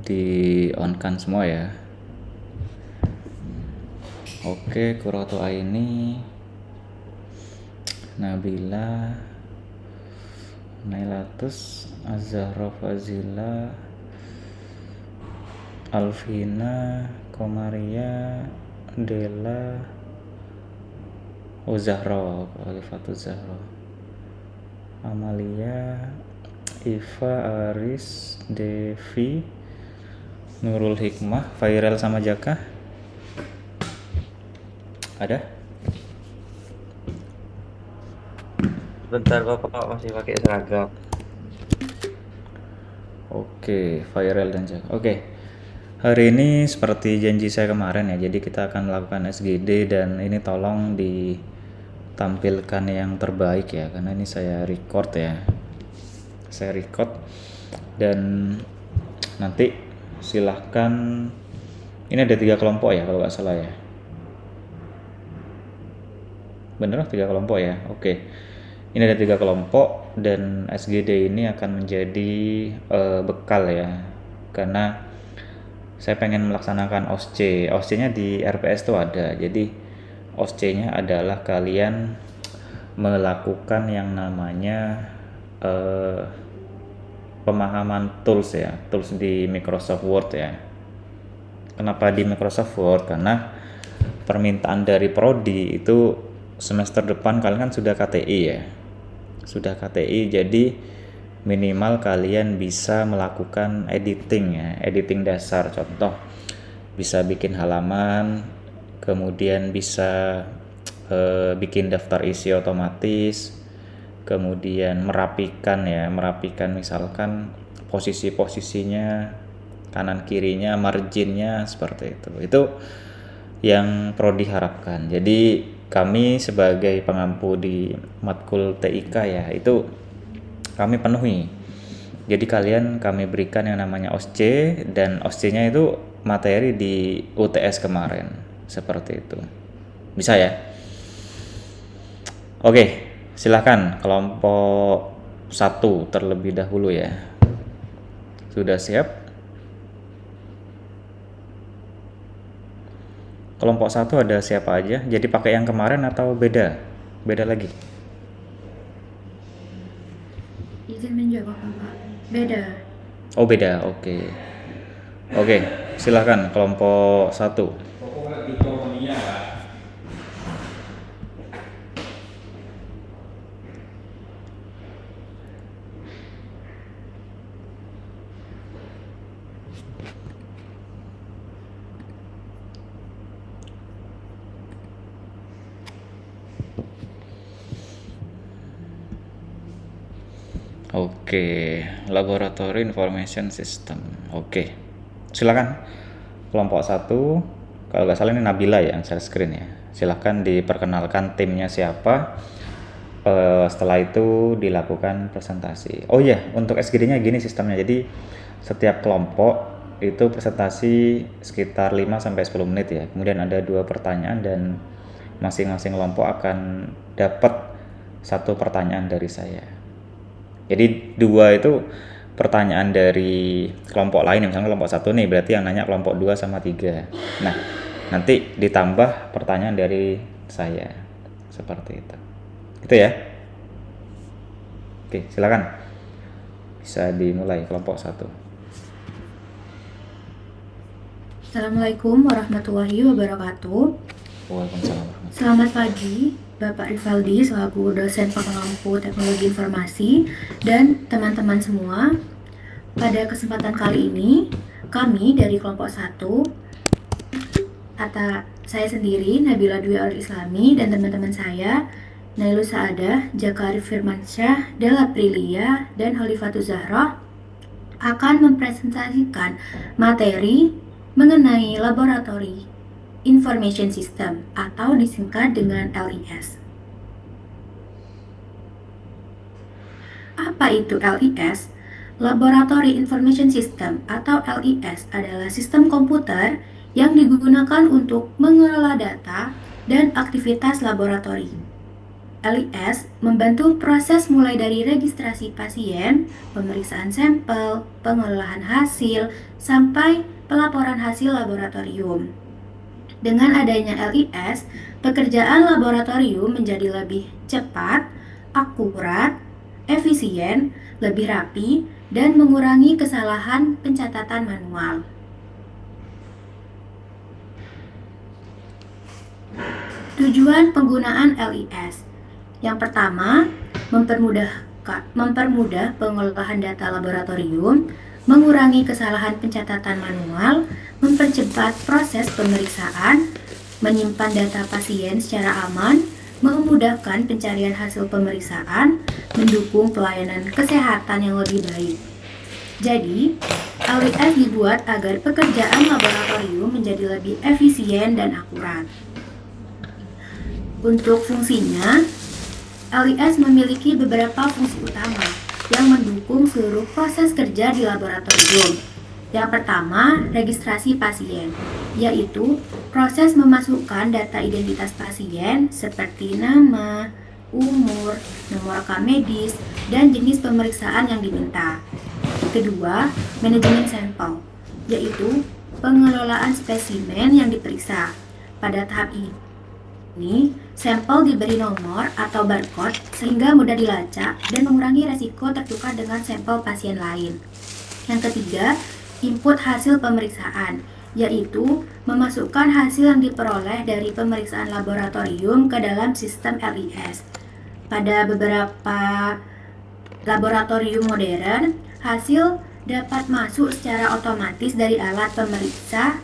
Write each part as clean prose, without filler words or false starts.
di on kan semua ya. Oke, Kuratu Aini, Nabila, Nailatus, Azahra Fazila, Alvina, Komaria, Dela, Zahra, Khalifatul Zahra, Amalia, Iva, Aris, Devi, Nurul Hikmah, Viral sama Jaka. Ada? Bentar Bapak masih pakai seragam. Oke, Viral dan Jaka. Oke. Hari ini seperti janji saya kemarin ya, jadi kita akan melakukan SGD dan ini tolong ditampilkan yang terbaik ya, karena ini saya record ya. Saya record dan nanti silahkan, ini ada 3 kelompok ya kalau nggak salah ya. Bener 3 kelompok ya, oke. Ini ada 3 kelompok dan SGD ini akan menjadi bekal ya, karena saya pengen melaksanakan OSCE. OSCE-nya di RPS tuh ada. Jadi OSCE-nya adalah kalian melakukan yang namanya pemahaman tools ya, tools di Microsoft Word ya. Kenapa di Microsoft Word? Karena permintaan dari prodi itu semester depan kalian kan sudah KTI ya. Sudah KTI, jadi minimal kalian bisa melakukan editing ya, editing dasar. Contoh, bisa bikin halaman, kemudian bisa bikin daftar isi otomatis, kemudian merapikan ya, merapikan misalkan posisi-posisinya, kanan kirinya, marginnya, seperti itu. Itu yang perlu diharapkan. Jadi kami sebagai pengampu di matkul TIK ya, itu kami penuhi. Jadi kami berikan yang namanya OSCE, dan OSCE-nya itu materi di UTS kemarin. Seperti itu. Bisa ya? Oke, silakan kelompok 1 terlebih dahulu ya. Sudah siap? Kelompok 1 ada siapa aja? Jadi pakai yang kemarin atau beda? Beda lagi? Izin menjawab Bapak. Beda. Oh beda, oke. Oke, silahkan kelompok 1. Oke, Laboratory Information System. Oke, silakan kelompok 1. Kalau nggak salah ini Nabila ya yang share screen ya. Silakan diperkenalkan timnya siapa. Setelah itu dilakukan presentasi. Oh iya, untuk SGD-nya gini sistemnya. Jadi setiap kelompok itu presentasi sekitar 5-10 menit ya. Kemudian ada 2 pertanyaan dan masing-masing kelompok akan dapat 1 pertanyaan dari saya. Jadi 2 itu pertanyaan dari kelompok lain, misalnya kelompok 1 nih, berarti yang nanya kelompok 2 sama 3. Nah, nanti ditambah pertanyaan dari saya. Seperti itu. Gitu ya. Oke, silakan. Bisa dimulai kelompok 1. Assalamualaikum warahmatullahi wabarakatuh. Waalaikumsalam. Selamat pagi, Bapak Rivaldi selaku dosen pengampu teknologi informasi dan teman-teman semua. Pada kesempatan kali ini, kami dari kelompok 1 saya sendiri, Nabila Dwi Al-Islami, dan teman-teman saya, Nailus Saadah, Jaka Arif Firmansyah, Della Aprilia, dan Khalifatul Zahra, akan mempresentasikan materi mengenai Laboratory Information System atau disingkat dengan LIS. Apa itu LIS? Laboratory Information System atau LIS adalah sistem komputer yang digunakan untuk mengelola data dan aktivitas laboratorium. LIS membantu proses mulai dari registrasi pasien, pemeriksaan sampel, pengolahan hasil, sampai pelaporan hasil laboratorium. Dengan adanya LIS, pekerjaan laboratorium menjadi lebih cepat, akurat, efisien, lebih rapi, dan mengurangi kesalahan pencatatan manual. Tujuan penggunaan LIS. Yang pertama, mempermudah pengolahan data laboratorium, mengurangi kesalahan pencatatan manual, mempercepat proses pemeriksaan, menyimpan data pasien secara aman, memudahkan pencarian hasil pemeriksaan, mendukung pelayanan kesehatan yang lebih baik. Jadi, LIS dibuat agar pekerjaan laboratorium menjadi lebih efisien dan akurat. Untuk fungsinya, LIS memiliki beberapa fungsi utama yang mendukung seluruh proses kerja di laboratorium. Yang pertama, registrasi pasien, yaitu proses memasukkan data identitas pasien seperti nama, umur, nomor rekam medis, dan jenis pemeriksaan yang diminta. Kedua, manajemen sampel, yaitu pengelolaan spesimen yang diperiksa. Pada tahap ini, sampel diberi nomor atau barcode sehingga mudah dilacak dan mengurangi resiko tertukar dengan sampel pasien lain. Yang ketiga, input hasil pemeriksaan, yaitu memasukkan hasil yang diperoleh dari pemeriksaan laboratorium ke dalam sistem LIS. Pada beberapa laboratorium modern, hasil dapat masuk secara otomatis dari alat pemeriksa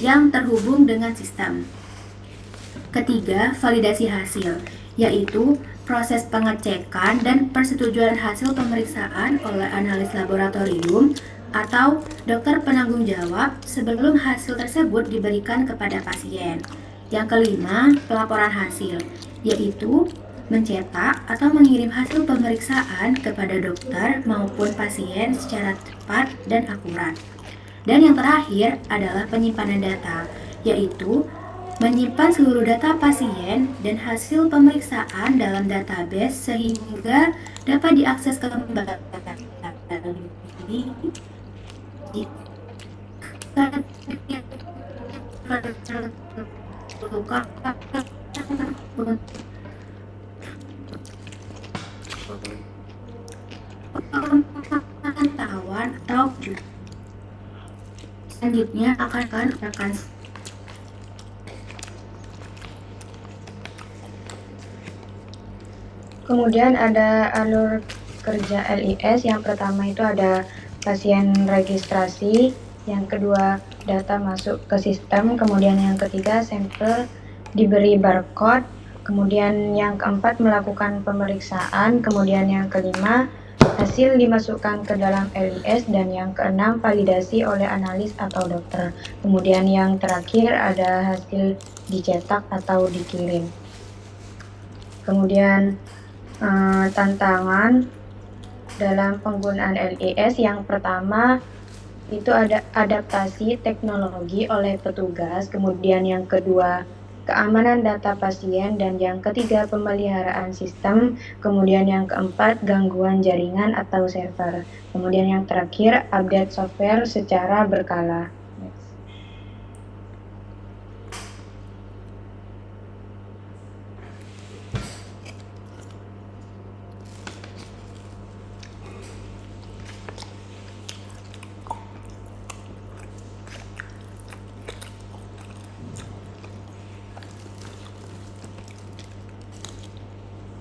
yang terhubung dengan sistem. Ketiga, validasi hasil, yaitu proses pengecekan dan persetujuan hasil pemeriksaan oleh analis laboratorium atau dokter penanggung jawab sebelum hasil tersebut diberikan kepada pasien. Yang kelima, pelaporan hasil, yaitu mencetak atau mengirim hasil pemeriksaan kepada dokter maupun pasien secara cepat dan akurat. Dan yang terakhir adalah penyimpanan data, yaitu menyimpan seluruh data pasien dan hasil pemeriksaan dalam database sehingga dapat diakses kembali pengetahuan atau selanjutnya akan Kemudian ada alur kerja LIS. Yang pertama itu ada pasien registrasi, yang kedua data masuk ke sistem, kemudian yang ketiga sampel diberi barcode, kemudian yang keempat melakukan pemeriksaan, kemudian yang kelima hasil dimasukkan ke dalam LIS, dan yang keenam validasi oleh analis atau dokter. Kemudian yang terakhir ada hasil dicetak atau dikirim. Kemudian tantangan dalam penggunaan LIS. Yang pertama itu ada adaptasi teknologi oleh petugas, kemudian yang kedua keamanan data pasien, dan yang ketiga pemeliharaan sistem, kemudian yang keempat gangguan jaringan atau server, kemudian yang terakhir update software secara berkala.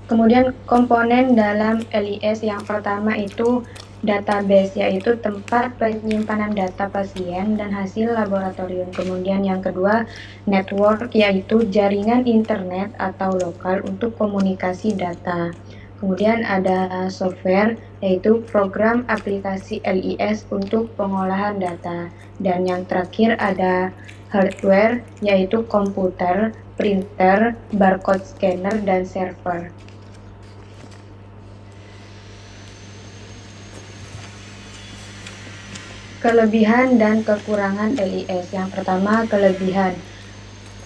Kemudian komponen dalam LIS yang pertama itu database, yaitu tempat penyimpanan data pasien dan hasil laboratorium. Kemudian yang kedua network, yaitu jaringan internet atau lokal untuk komunikasi data. Kemudian ada software, yaitu program aplikasi LIS untuk pengolahan data. Dan yang terakhir ada hardware, yaitu komputer, printer, barcode scanner, dan server. Kelebihan dan kekurangan LIS. Yang pertama, kelebihan,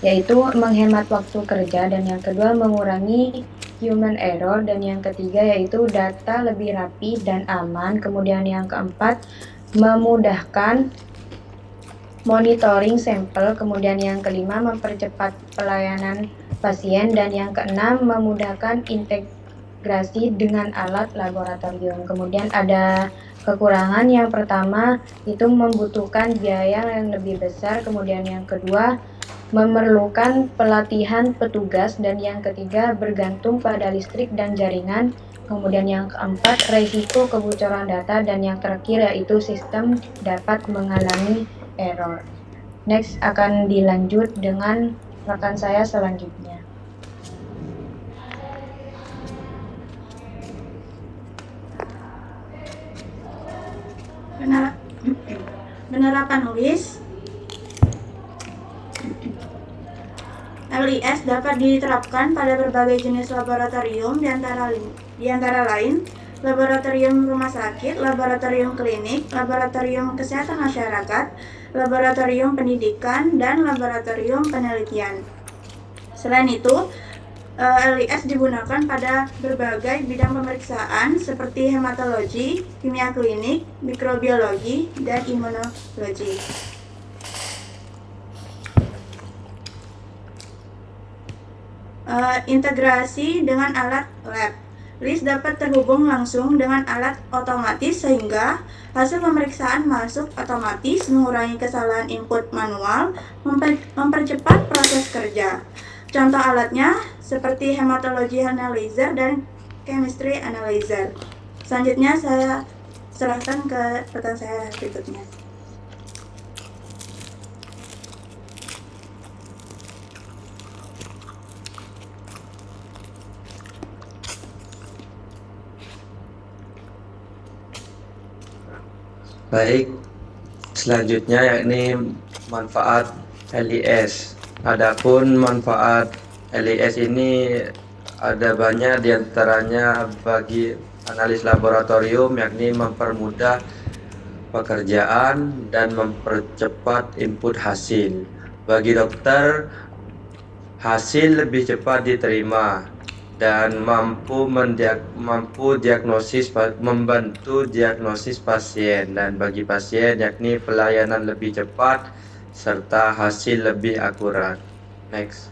yaitu menghemat waktu kerja, dan yang kedua mengurangi human error, dan yang ketiga yaitu data lebih rapi dan aman. Kemudian yang keempat, memudahkan monitoring sampel. Kemudian yang kelima, mempercepat pelayanan pasien, dan yang keenam, memudahkan integrasi dengan alat laboratorium. Kemudian ada kekurangan. Yang pertama itu membutuhkan biaya yang lebih besar, kemudian yang kedua memerlukan pelatihan petugas, dan yang ketiga bergantung pada listrik dan jaringan, kemudian yang keempat resiko kebocoran data, dan yang terakhir yaitu sistem dapat mengalami error. Next akan dilanjut dengan rekan saya selanjutnya. Penerapan LIS. LIS dapat diterapkan pada berbagai jenis laboratorium, di antara lain laboratorium rumah sakit, laboratorium klinik, laboratorium kesehatan masyarakat, laboratorium pendidikan, dan laboratorium penelitian. Selain itu, LIS digunakan pada berbagai bidang pemeriksaan seperti hematologi, kimia klinik, mikrobiologi, dan imunologi. Integrasi dengan alat lab. LIS dapat terhubung langsung dengan alat otomatis sehingga hasil pemeriksaan masuk otomatis, mengurangi kesalahan input manual, mempercepat proses kerja. Contoh alatnya seperti hematology analyzer dan chemistry analyzer. Selanjutnya saya serahkan ke rekan saya berikutnya. Baik, selanjutnya yakni manfaat LIS. Adapun manfaat LIS ini ada banyak, diantaranya bagi analis laboratorium yakni mempermudah pekerjaan dan mempercepat input hasil. Bagi dokter, hasil lebih cepat diterima dan membantu diagnosis pasien, dan bagi pasien yakni pelayanan lebih cepat serta hasil lebih akurat. Next.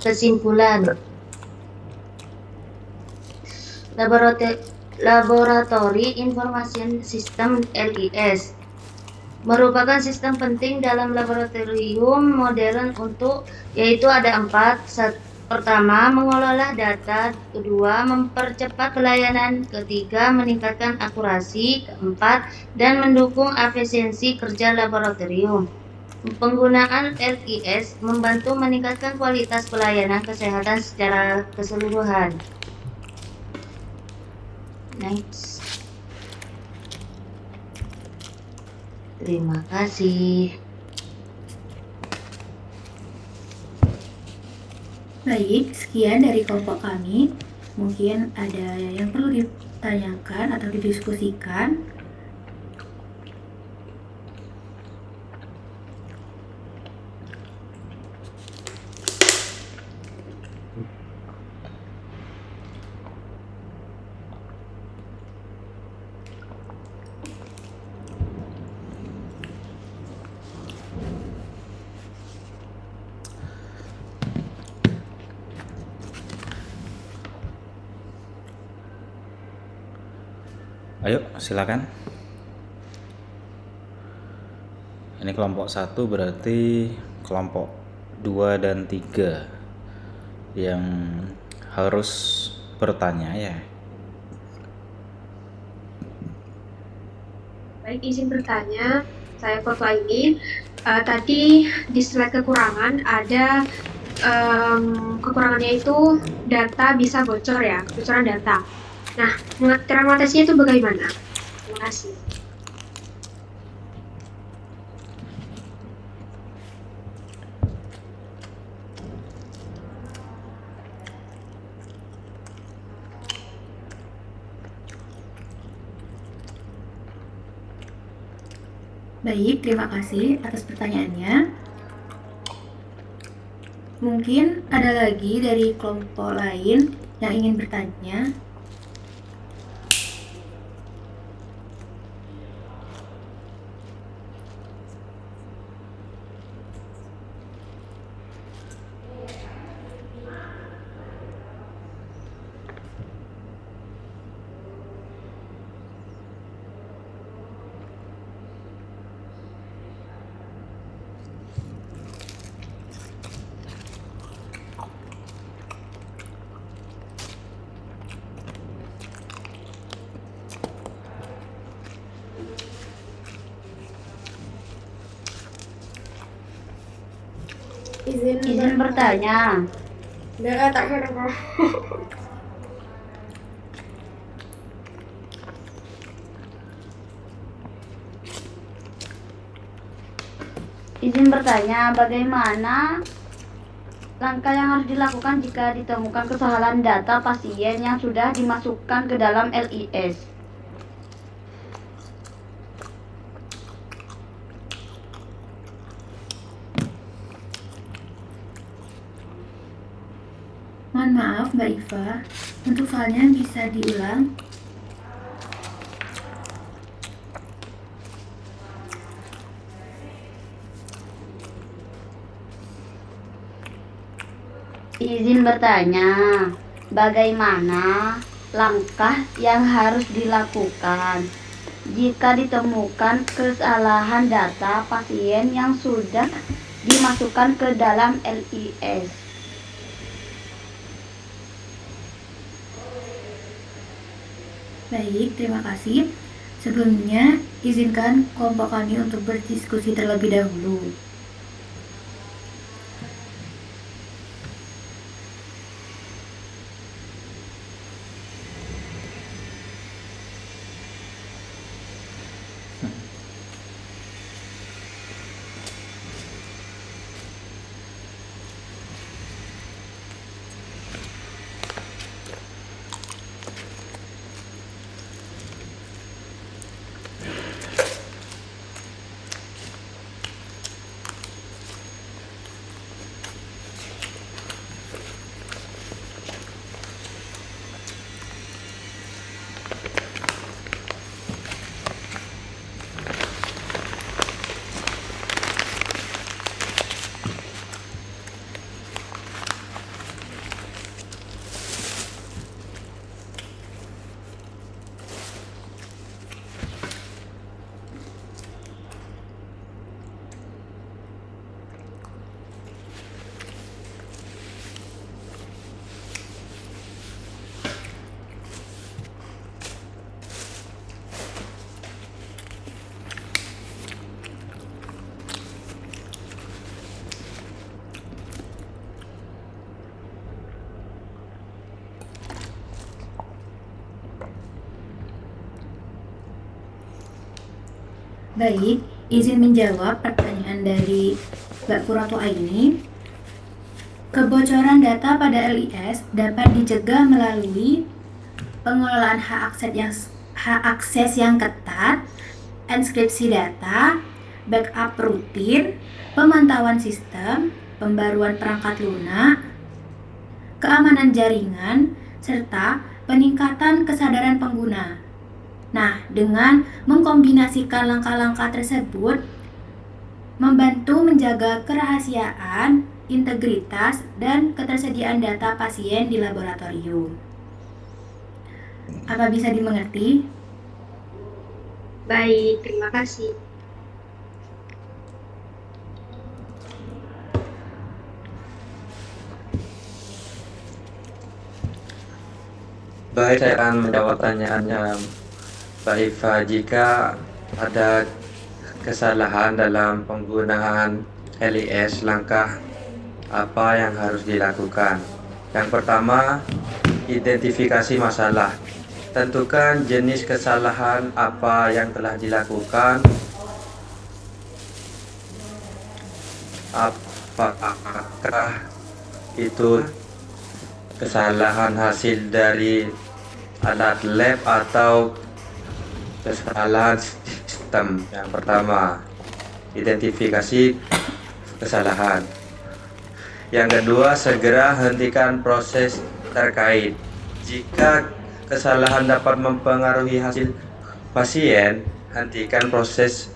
Kesimpulan, Laboratori Information System (LIS) merupakan sistem penting dalam laboratorium modern yaitu ada 4. Pertama, mengelola data. Kedua, mempercepat pelayanan. Ketiga, meningkatkan akurasi. Keempat, dan mendukung efisiensi kerja laboratorium. Penggunaan LIS membantu meningkatkan kualitas pelayanan kesehatan secara keseluruhan. Next. Terima kasih. Baik, sekian dari kelompok kami. Mungkin ada yang perlu ditanyakan atau didiskusikan. Ayo, silakan. Ini kelompok 1 berarti kelompok 2 dan 3 yang harus bertanya ya. Baik, izin bertanya, saya Kotla ini. Tadi di slide kekurangan ada kekurangannya itu data bisa bocor ya, kebocoran data. Nah, cara mengatasinya itu bagaimana? Terima kasih. Baik, terima kasih atas pertanyaannya. Mungkin ada lagi dari kelompok lain yang ingin bertanya. Izin bertanya. Tak kenapa. Izin bertanya, bagaimana langkah yang harus dilakukan jika ditemukan kesalahan data pasien yang sudah dimasukkan ke dalam LIS? Mohon maaf Mbak Iva, untuk filenya bisa diulang. Izin bertanya, bagaimana langkah yang harus dilakukan jika ditemukan kesalahan data pasien yang sudah dimasukkan ke dalam LIS? Baik, terima kasih. Sebelumnya, izinkan kelompok kami untuk berdiskusi terlebih dahulu. Baik, izin menjawab pertanyaan dari Mbak Purato Aini. Kebocoran data pada LIS dapat dicegah melalui pengelolaan hak akses yang ketat, enskripsi data, backup rutin, pemantauan sistem, pembaruan perangkat lunak, keamanan jaringan, serta peningkatan kesadaran pengguna. Nah, dengan mengkombinasikan langkah-langkah tersebut, membantu menjaga kerahasiaan, integritas, dan ketersediaan data pasien di laboratorium. Apa bisa dimengerti? Baik, terima kasih. Baik, saya akan menjawab pertanyaannya Mbak Iva. Jika ada kesalahan dalam penggunaan LIS, langkah apa yang harus dilakukan? Yang pertama, identifikasi masalah. Tentukan jenis kesalahan apa yang telah dilakukan, apakah itu kesalahan hasil dari alat lab atau kesalahan sistem. Yang pertama, identifikasi kesalahan. Yang kedua, segera hentikan proses terkait. Jika kesalahan dapat mempengaruhi hasil pasien, hentikan proses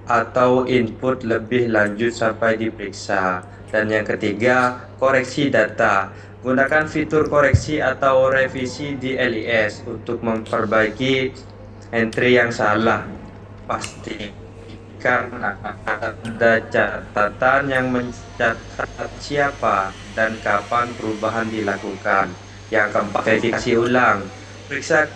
atau input lebih lanjut sampai diperiksa. Dan yang ketiga, koreksi data. Gunakan fitur koreksi atau revisi di LIS untuk memperbaiki entry yang salah. Pastikan ada catatan yang mencatat siapa dan kapan perubahan dilakukan. Yang keempat, verifikasi ulang. Periksa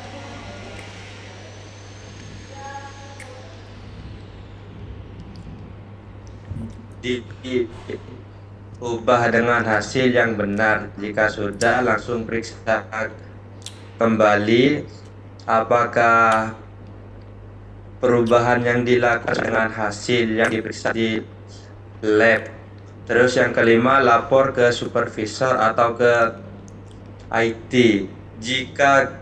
diubah dengan hasil yang benar. Jika sudah, langsung periksa kembali apakah perubahan yang dilakukan dengan hasil yang diperiksa di lab. Terus yang kelima, lapor ke supervisor atau ke IT. Jika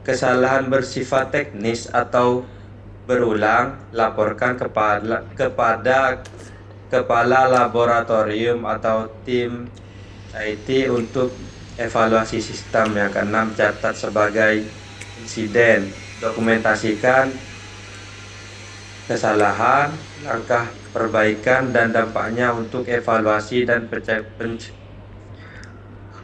kesalahan bersifat teknis atau berulang, laporkan kepada kepala laboratorium atau tim IT untuk evaluasi sistem. Yang keenam, catat sebagai insiden. Dokumentasikan kesalahan, langkah perbaikan dan dampaknya untuk evaluasi dan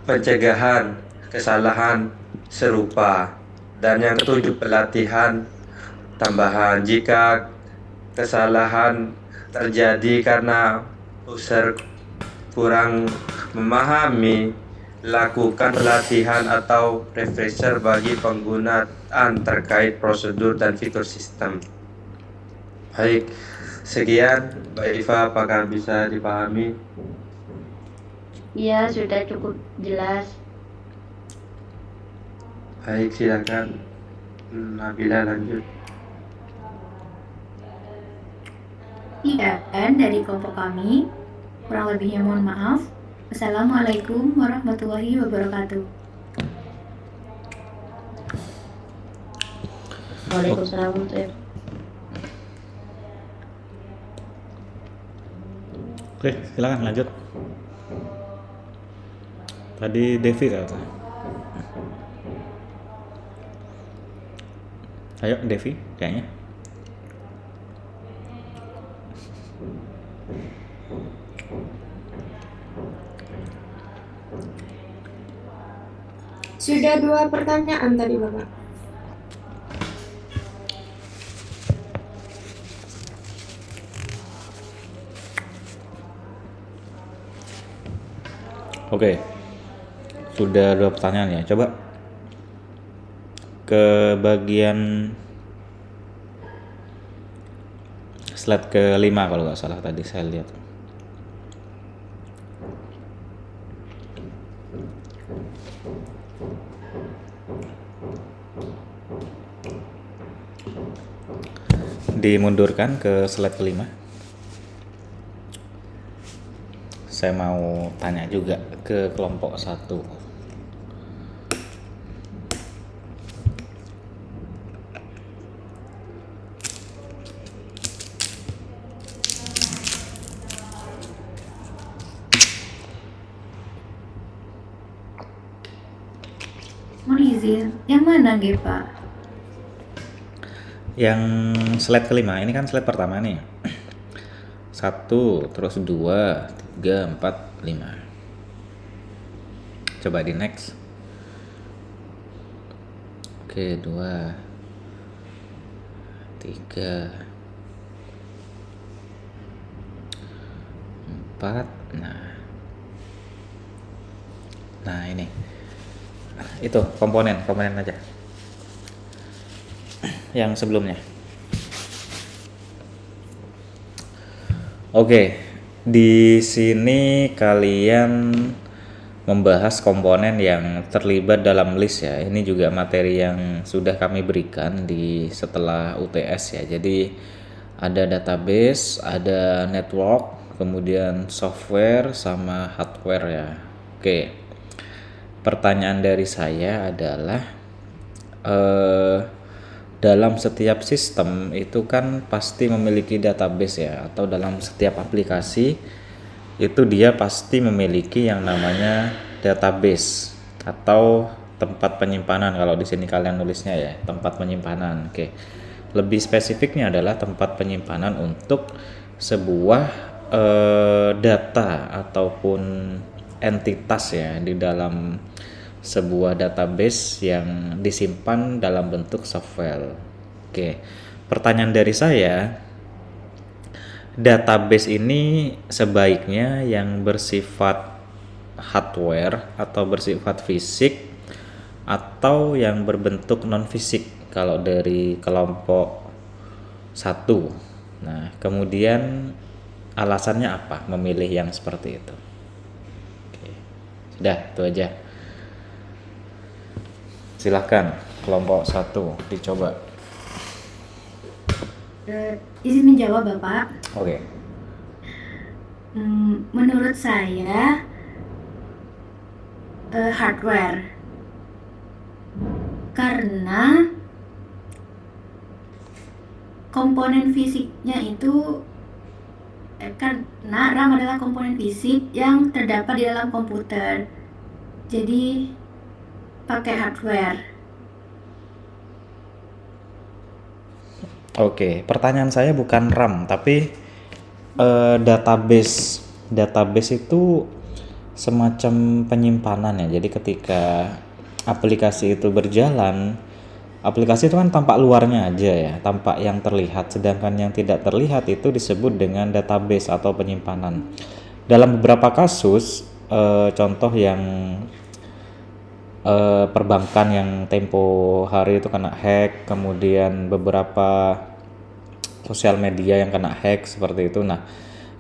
pencegahan kesalahan serupa. Dan yang ketujuh, pelatihan tambahan. Jika kesalahan terjadi karena user kurang memahami, lakukan pelatihan atau refresher bagi penggunaan terkait prosedur dan fitur sistem. Baik, sekian Mbak Iva, apakah bisa dipahami? Iya, sudah cukup jelas. Baik, silakan Nabila lanjut. Sekian dari kelompok kami. Kurang lebihnya mohon maaf. Wassalamualaikum warahmatullahi wabarakatuh. Waalaikumsalam warahmatullahi. Oke, silakan lanjut. Tadi Devi kata. Ayo Devi, kayaknya. Sudah 2 pertanyaan tadi, Bapak. Oke, sudah 2 pertanyaan ya. Coba ke bagian slide ke-5 kalau nggak salah tadi saya lihat. Dimundurkan ke slide ke-5. Saya mau tanya juga ke kelompok 1. Mohon izin, yang mana nggih, Pak? Yang slide ke-5 ini kan slide pertama nih. 1, terus 2, 3, 4, 5. Coba di next. Oke, 2, 3, 4. Nah ini itu komponen aja yang sebelumnya. Oke, di sini kalian membahas komponen yang terlibat dalam list ya. Ini juga materi yang sudah kami berikan di setelah UTS ya. Jadi ada database, ada network, kemudian software sama hardware ya. Oke. Pertanyaan dari saya adalah dalam setiap sistem itu kan pasti memiliki database ya, atau dalam setiap aplikasi itu dia pasti memiliki yang namanya database atau tempat penyimpanan. Kalau di sini kalian nulisnya ya tempat penyimpanan. Oke. Lebih spesifiknya adalah tempat penyimpanan untuk sebuah data ataupun entitas ya di dalam sebuah database yang disimpan dalam bentuk software. Oke. Pertanyaan dari saya, database ini sebaiknya yang bersifat hardware atau bersifat fisik atau yang berbentuk non fisik kalau dari kelompok 1. Nah, kemudian alasannya apa memilih yang seperti itu? Oke. Sudah, itu aja. Silahkan kelompok 1 dicoba. Izin menjawab Bapak. Oke. Menurut saya hardware, karena komponen fisiknya itu karena RAM adalah komponen fisik yang terdapat di dalam komputer, jadi pakai hardware. Oke, pertanyaan saya bukan RAM tapi database. Database itu semacam penyimpanan ya. Jadi ketika aplikasi itu berjalan, aplikasi itu kan tampak luarnya aja ya, tampak yang terlihat, sedangkan yang tidak terlihat itu disebut dengan database atau penyimpanan. Dalam beberapa kasus, contoh yang perbankan yang tempo hari itu kena hack, kemudian beberapa sosial media yang kena hack seperti itu. Nah,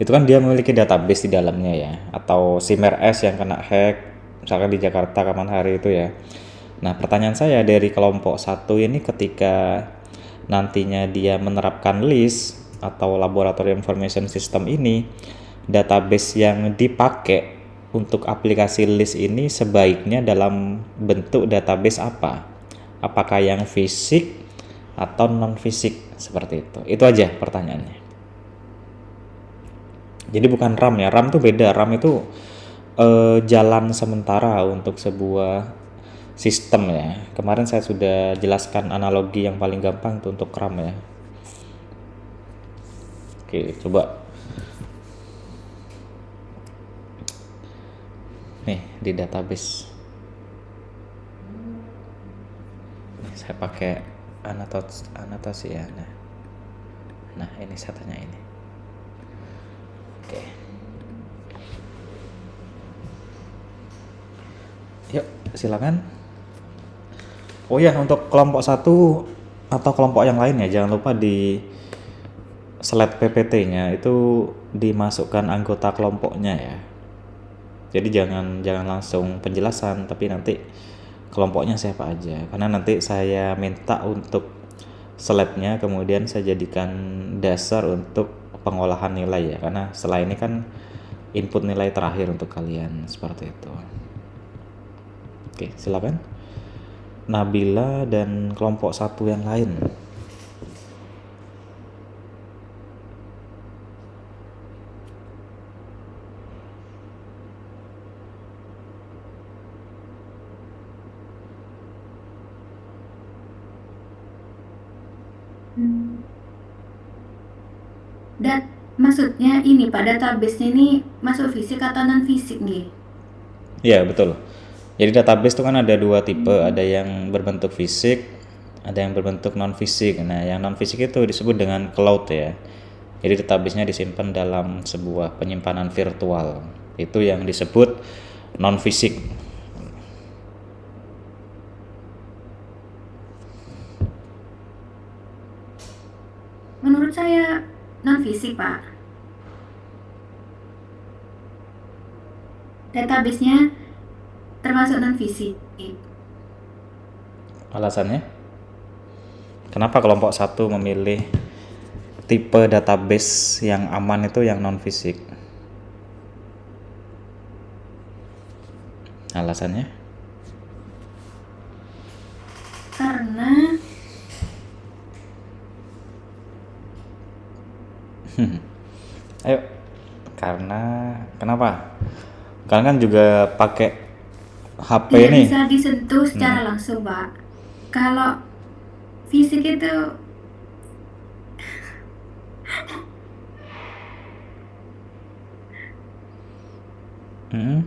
itu kan dia memiliki database di dalamnya ya, atau SIM-RS yang kena hack, misalkan di Jakarta kapan hari itu ya. Nah, pertanyaan saya dari kelompok 1 ini, ketika nantinya dia menerapkan LIS atau Laboratory Information System ini, database yang dipakai untuk aplikasi LIS ini sebaiknya dalam bentuk database apa? Apakah yang fisik atau non fisik seperti itu? Itu aja pertanyaannya. Jadi bukan RAM ya, RAM itu beda. RAM itu jalan sementara untuk sebuah sistem ya. Kemarin saya sudah jelaskan analogi yang paling gampang itu untuk RAM ya. Oke, coba nih di database. Nih, saya pakai anotasi ya. Nah ini saya tanya ini. Oke. Yuk, silakan. Oh ya, untuk kelompok 1 atau kelompok yang lain ya, jangan lupa di slide PPT-nya itu dimasukkan anggota kelompoknya ya. Jadi jangan langsung penjelasan, tapi nanti kelompoknya siapa aja. Karena nanti saya minta untuk slide-nya kemudian saya jadikan dasar untuk pengolahan nilai ya. Karena setelah ini kan input nilai terakhir untuk kalian seperti itu. Oke, silakan. Nabila dan kelompok 1 yang lain. Dan maksudnya ini Pak, database-nya ini masuk fisik atau non fisik nih? Iya, betul. Jadi database itu kan ada 2 tipe, ada yang berbentuk fisik, ada yang berbentuk non fisik. Nah, yang non fisik itu disebut dengan cloud ya. Jadi database-nya disimpan dalam sebuah penyimpanan virtual. Itu yang disebut non fisik. Menurut saya non fisik Pak. Database-nya termasuk non fisik. Alasannya? Kenapa kelompok 1 memilih tipe database yang aman itu yang non fisik? Alasannya? Karena Ayo, karena kenapa? Kalian kan juga pakai HP Tidak nih. bisa disentuh secara langsung, Pak. Kalau fisik itu Mm-mm.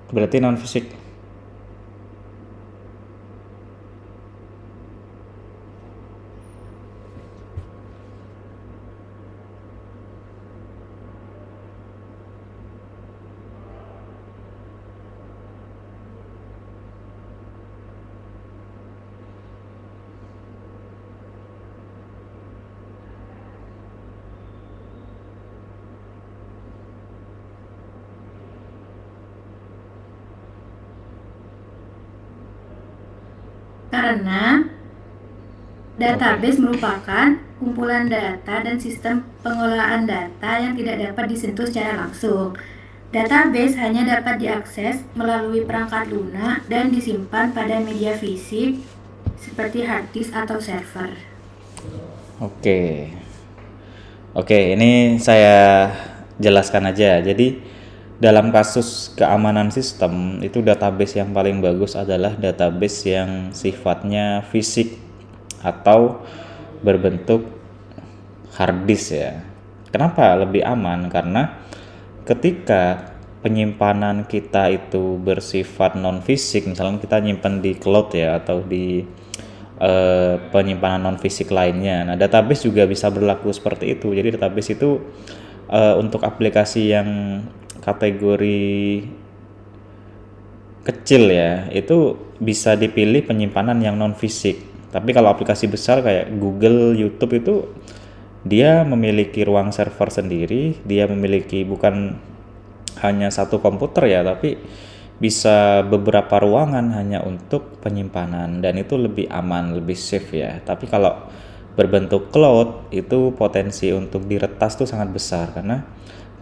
Berarti non fisik. karena database merupakan kumpulan data dan sistem pengolahan data yang tidak dapat disentuh secara langsung. Database hanya dapat diakses melalui perangkat lunak dan disimpan pada media fisik seperti hard disk atau server. Oke. Oke, ini saya jelaskan aja. Jadi dalam kasus keamanan sistem itu database yang paling bagus adalah database yang sifatnya fisik atau berbentuk hard disk ya. Kenapa lebih aman? Karena ketika penyimpanan kita itu bersifat non fisik, misalnya kita nyimpan di cloud ya atau di penyimpanan non fisik lainnya. Nah, database juga bisa berlaku seperti itu. Jadi database itu untuk aplikasi yang kategori kecil ya, itu bisa dipilih penyimpanan yang non fisik. Tapi kalau aplikasi besar kayak Google, YouTube itu dia memiliki ruang server sendiri, dia memiliki bukan hanya satu komputer ya, tapi bisa beberapa ruangan hanya untuk penyimpanan dan itu lebih aman, lebih safe ya. Tapi kalau berbentuk cloud itu potensi untuk diretas tuh sangat besar karena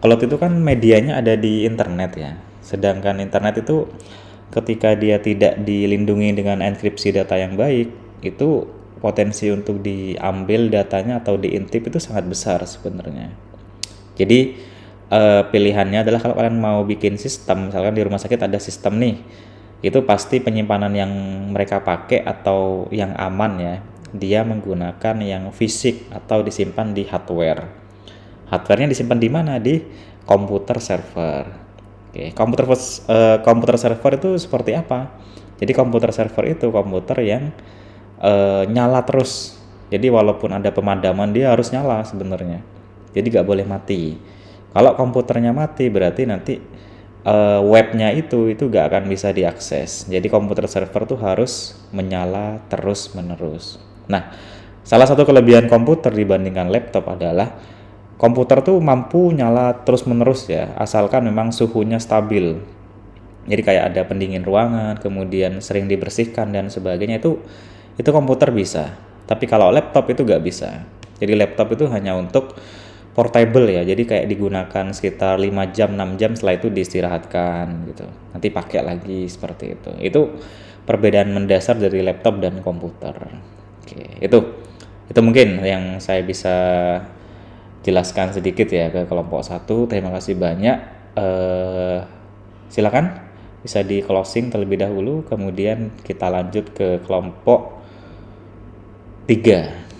cloud itu kan medianya ada di internet ya. Sedangkan internet itu ketika dia tidak dilindungi dengan enkripsi data yang baik, itu potensi untuk diambil datanya atau diintip itu sangat besar sebenarnya. Jadi pilihannya adalah kalau kalian mau bikin sistem, misalkan di rumah sakit ada sistem nih, itu pasti penyimpanan yang mereka pakai atau yang aman ya, dia menggunakan yang fisik atau disimpan di hardware. Hardwarenya disimpan di mana? Di komputer server. Oke, komputer server itu seperti apa? Jadi komputer server itu komputer yang nyala terus. Jadi walaupun ada pemadaman dia harus nyala sebenarnya. Jadi nggak boleh mati. Kalau komputernya mati berarti nanti webnya itu nggak akan bisa diakses. Jadi komputer server tuh harus menyala terus menerus. Nah, salah satu kelebihan komputer dibandingkan laptop adalah komputer tuh mampu nyala terus menerus ya, asalkan memang suhunya stabil. Jadi kayak ada pendingin ruangan, kemudian sering dibersihkan dan sebagainya, itu komputer bisa. Tapi kalau laptop itu nggak bisa. Jadi laptop itu hanya untuk portable ya, jadi kayak digunakan sekitar 5 jam 6 jam, setelah itu diistirahatkan gitu, nanti pakai lagi seperti itu. Itu perbedaan mendasar dari laptop dan komputer. Oke, itu mungkin yang saya bisa jelaskan sedikit ya ke kelompok 1. Terima kasih banyak. Silakan bisa di closing terlebih dahulu, kemudian kita lanjut ke kelompok 3.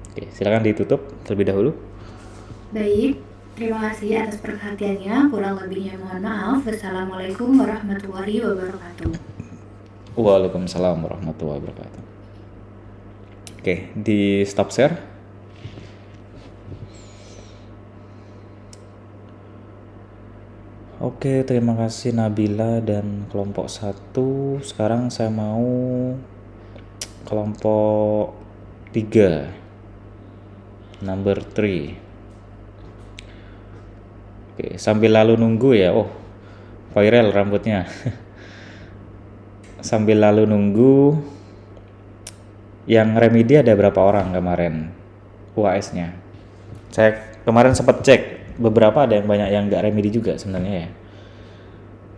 Oke, silakan ditutup terlebih dahulu. Baik, terima kasih atas perhatiannya. Kurang lebihnya mohon maaf. Wassalamualaikum warahmatullahi wabarakatuh. Waalaikumsalam warahmatullahi wabarakatuh. Oke, di stop share. Oke, terima kasih Nabila dan kelompok 1. Sekarang saya mau kelompok 3. Number 3. Oke, sambil lalu nunggu ya. Oh, viral rambutnya. Sambil lalu nunggu, yang remedi ada berapa orang kemarin UAS-nya? Saya kemarin sempat cek, beberapa ada yang banyak yang nggak remedi juga sebenarnya ya.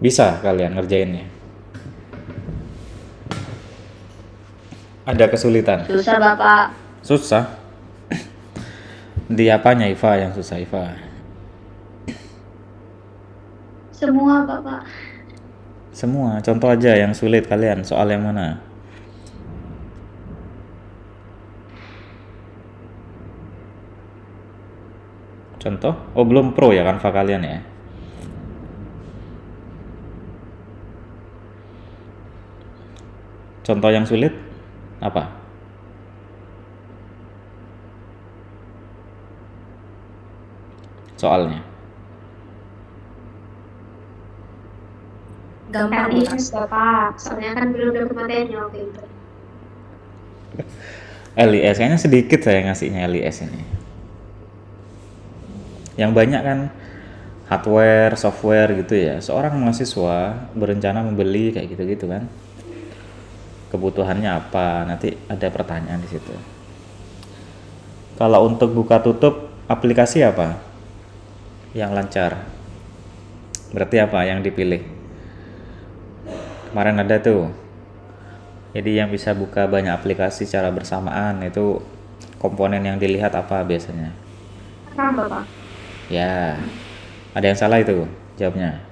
Bisa kalian ngerjainnya? Ada kesulitan? Susah Bapak. Susah? Di apanya Iva yang susah Iva? Semua Bapak. Semua, contoh aja yang sulit kalian, soal yang mana? Contoh? Oh belum pro ya Canva kalian ya? Contoh yang sulit apa? Soalnya. Gampang Bapak. LIS Bapak, soalnya kan belum dapat materi waktu itu. LIS kayaknya sedikit saya ngasihnya LIS ini. Yang banyak kan hardware, software gitu ya. Seorang mahasiswa berencana membeli kayak gitu-gitu kan. Kebutuhannya apa? Nanti ada pertanyaan di situ. Kalau untuk buka tutup aplikasi apa? Yang lancar. Berarti apa yang dipilih? Kemarin ada tuh. Jadi yang bisa buka banyak aplikasi secara bersamaan itu komponen yang dilihat apa biasanya? RAM Bapak. Ya. Ada yang salah itu jawabnya.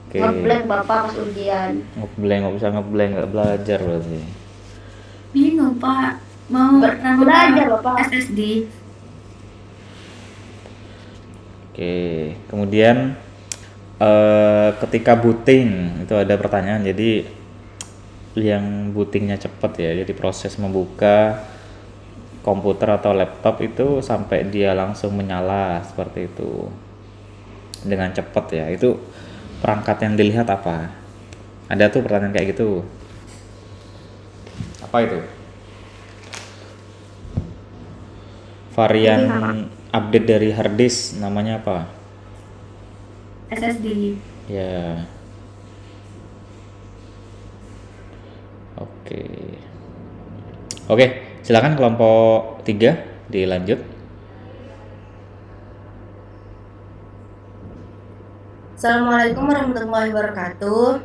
Oke. Ngeblank Bapak pas ujian. Ngeblank, nggak bisa ngeblank, nggak belajar berarti. Bingung Pak, mau Belajar nambah Bapak. SSD. Oke, kemudian ketika booting itu ada pertanyaan. Jadi yang bootingnya cepat ya, jadi proses membuka komputer atau laptop itu sampai dia langsung menyala seperti itu dengan cepat ya. Itu perangkat yang dilihat apa? Ada tuh pertanyaan kayak gitu. Apa itu? Varian update dari hard disk namanya apa? SSD. Ya. Oke. Oke, silakan kelompok 3 dilanjut. Assalamualaikum warahmatullahi wabarakatuh.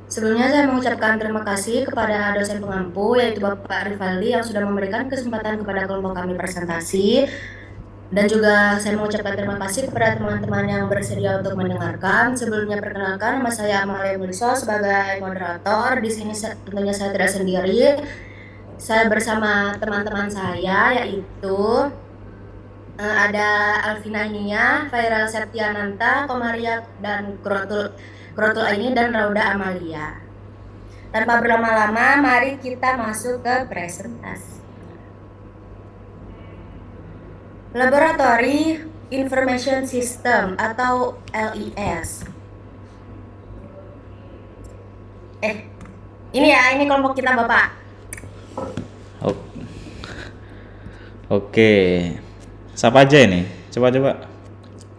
Sebelumnya saya mengucapkan terima kasih kepada dosen pengampu yaitu Bapak Rivaldi yang sudah memberikan kesempatan kepada kelompok kami presentasi. Dan juga saya mengucapkan terima kasih kepada teman-teman yang bersedia untuk mendengarkan. Sebelumnya perkenalkan, nama saya Amalia Muliso sebagai moderator. Di sini tentunya saya tidak sendiri. Saya bersama teman-teman saya yaitu ada Alvina Nia, Viral Septiananta, Komaria dan Krotul Aini dan Rauda Amalia. Tanpa berlama-lama, mari kita masuk ke presentasi. Laboratory Information System atau LIS. Ini kelompok kita Bapak. Oke. Siapa aja ini? Coba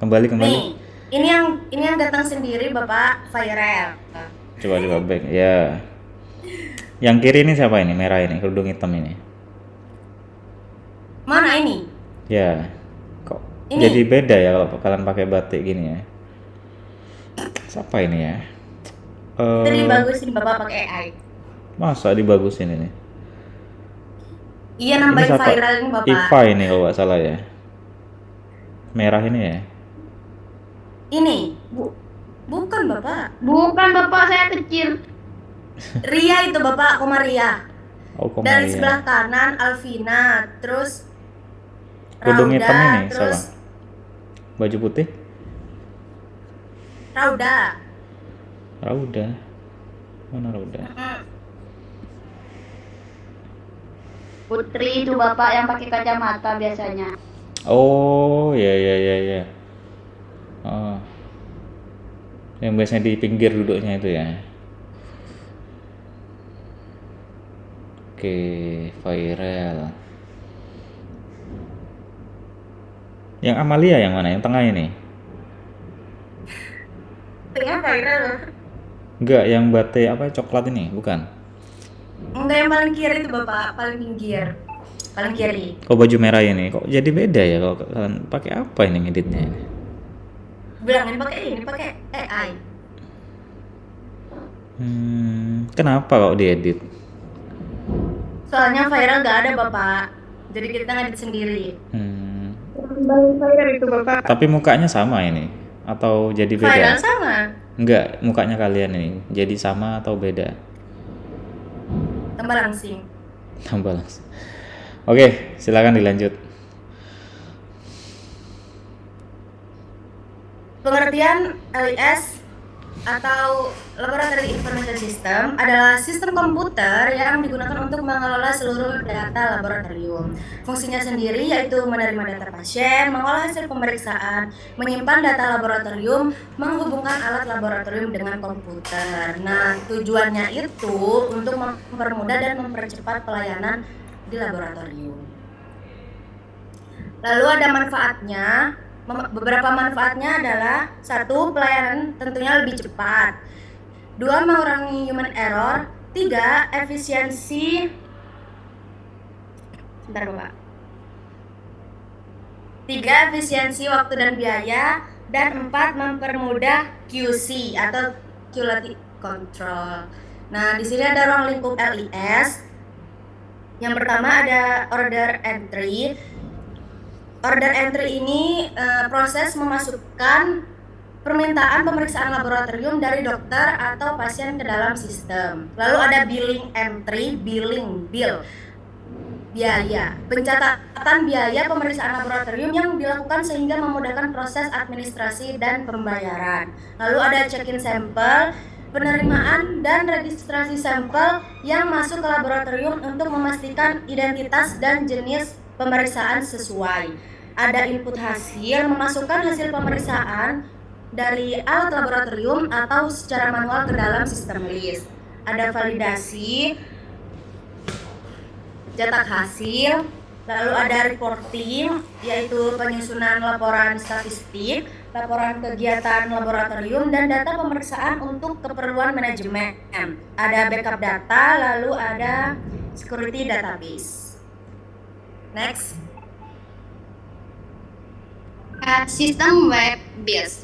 kembali. Nih, ini yang datang sendiri Bapak Viral. Coba back ya. Yang kiri ini siapa ini? Merah ini, kerudung hitam ini. Mana ini? Ya, kok Ini. jadi beda ya kalau kalian pakai batik gini ya? Siapa ini ya? Itu dibagusin Bapak pakai AI. Masa dibagusin ini? Iya Ini nambahin siapa? viral ini Bapak. Iva ini kalau nggak salah ya. Merah ini ya. Ini. Bukan Bapak. Bukan Bapak, saya kecil. Ria itu Bapak, Komaria. Oh, Dan Komaria. sebelah kanan Alvina, terus Kerudung hitam Rauda, ini terus siapa? Baju putih? Rauda. Mana Rauda? Putri itu Bapak yang pakai kacamata biasanya. Oh, ya. Oh. Yang biasanya di pinggir duduknya itu ya. Oke, viral. Yang Amalia yang mana? Yang tengah ini? Tengah viral. Enggak, yang batik apa coklat ini, bukan? Enggak, yang paling kiri itu Bapak, paling pinggir. Paling kiri. Kok baju merah ini kok jadi beda ya kalau kalian pakai apa ini ngeditnya ini? bilangin pakai AI. Kenapa kok diedit? Soalnya viral gak ada Bapak. Jadi kita ngedit sendiri. Viral itu Bapak. Tapi mukanya sama ini atau jadi Viral beda? sama. Enggak, mukanya kalian ini jadi sama atau beda? Tambah langsing. Tambah langsung. Oke, silakan dilanjut. Pengertian LIS atau Laboratory Information System adalah sistem komputer yang digunakan untuk mengelola seluruh data laboratorium. Fungsinya sendiri yaitu menerima data pasien, mengolah hasil pemeriksaan, menyimpan data laboratorium, menghubungkan alat laboratorium dengan komputer. Nah, tujuannya itu untuk mempermudah dan mempercepat pelayanan di laboratorium. Lalu ada manfaatnya. Beberapa manfaatnya adalah 1. Pelayanan tentunya lebih cepat, 2. Mengurangi human error, 3. Efisiensi Bentar Bapak 3. Efisiensi waktu dan biaya, dan 4. Mempermudah QC atau quality control. Nah, di sini ada ruang lingkup LIS. Yang pertama ada order entry. Order entry ini proses memasukkan permintaan pemeriksaan laboratorium dari dokter atau pasien ke dalam sistem. Lalu ada billing entry, bill, biaya. Pencatatan biaya pemeriksaan laboratorium yang dilakukan sehingga memudahkan proses administrasi dan pembayaran. Lalu ada check-in sampel, penerimaan dan registrasi sampel yang masuk ke laboratorium untuk memastikan identitas dan jenis pemeriksaan sesuai. Ada input hasil, memasukkan hasil pemeriksaan dari alat laboratorium atau secara manual ke dalam sistem LIS. Ada validasi, cetak hasil, lalu ada reporting, yaitu penyusunan laporan statistik, laporan kegiatan laboratorium, dan data pemeriksaan untuk keperluan manajemen. Ada backup data, lalu ada security database. Next. Sistem web based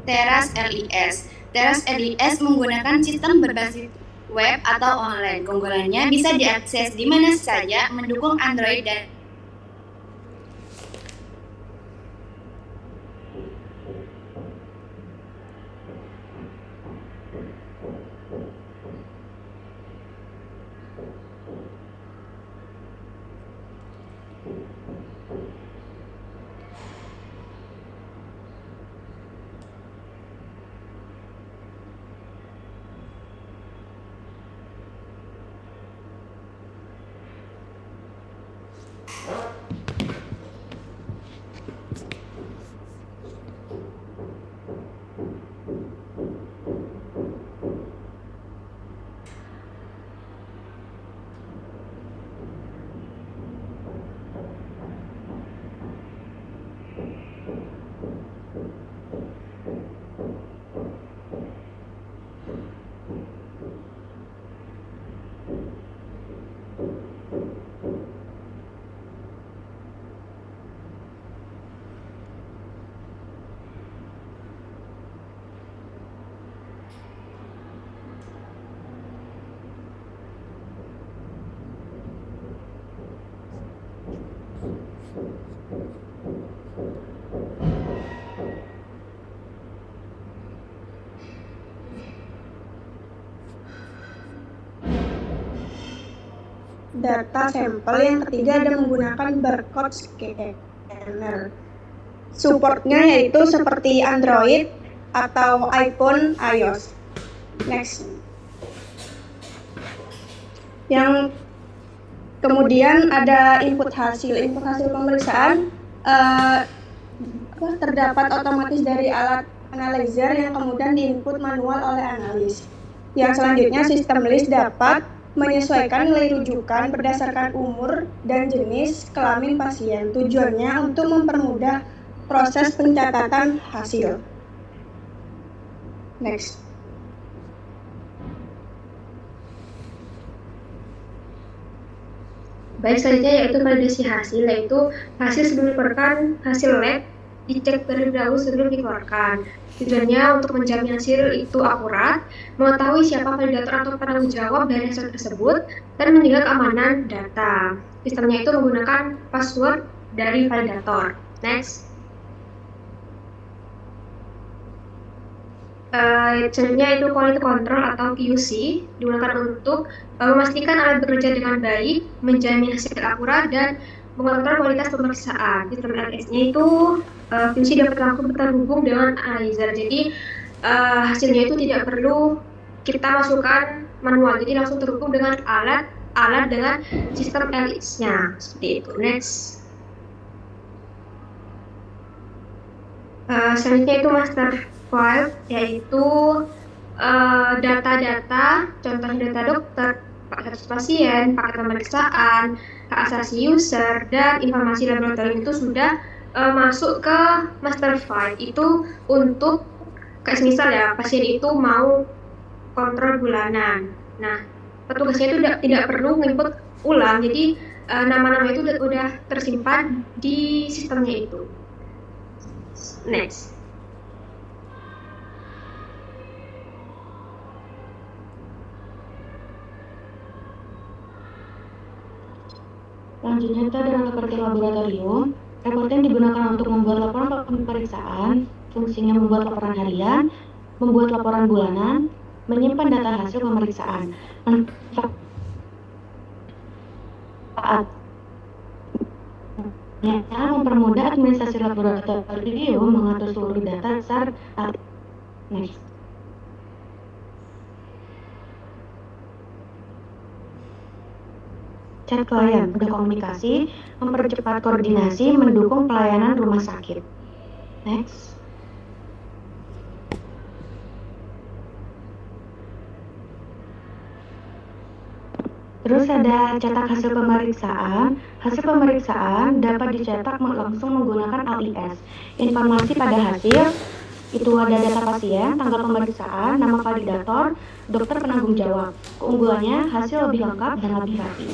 Teras LIS. Teras LIS menggunakan sistem berbasis web atau online. Keunggulannya bisa diakses di mana saja, mendukung Android dan data sampel. Yang ketiga ada menggunakan barcode scanner. Supportnya yaitu seperti Android atau iPhone, iOS. Next. Yang kemudian ada input hasil. Input hasil pemeriksaan terdapat otomatis dari alat analyzer yang kemudian diinput manual oleh analis. Yang selanjutnya sistem LIS dapat menyesuaikan nilai rujukan berdasarkan umur dan jenis kelamin pasien. Tujuannya untuk mempermudah proses pencatatan hasil. Next. Baik, selanjutnya yaitu validasi hasil, yaitu hasil sebelum dilaporkan hasil lab dicek terlebih dahulu sebelum dikeluarkan. Tujuannya untuk menjamin hasil itu akurat, mengetahui siapa validator atau penanggung jawab dari hasil tersebut, dan menjaga keamanan data. Sistemnya itu menggunakan password dari validator. Next. Selanjutnya itu quality control atau QC digunakan untuk memastikan alat bekerja dengan baik, menjamin hasil akurat, dan mengontrol kualitas pemeriksaan. Sistem LS-nya itu QC dapat langsung terhubung dengan analyzer. Jadi hasilnya itu tidak perlu kita masukkan manual, jadi langsung terhubung dengan alat dengan sistem LS-nya seperti itu. Next. Selanjutnya itu master file, yaitu data-data, contohnya data dokter, kasus pasien, paket pemeriksaan, hak asasi user, dan informasi laboratorium itu sudah masuk ke master file. Itu untuk kayak misal ya pasien itu mau kontrol bulanan. Nah, petugasnya itu tidak perlu input ulang, jadi nama-nama itu udah tersimpan di sistemnya itu. Next. Selanjutnya itu adalah reporting laboratorium. Reporting digunakan untuk membuat laporan pemeriksaan, fungsinya membuat laporan harian, membuat laporan bulanan, menyimpan data hasil pemeriksaan. Manfaatnya mempermudah administrasi laboratorium, mengatur seluruh data dasar. Next. Chat klien, udah komunikasi, mempercepat koordinasi, mendukung pelayanan rumah sakit. Next. Terus ada cetak hasil pemeriksaan. Hasil pemeriksaan dapat dicetak langsung menggunakan LIS. Informasi pada hasil itu ada data pasien, tanggal pemeriksaan, nama validator, dokter penanggung jawab. Keunggulannya hasil lebih lengkap dan lebih rapi.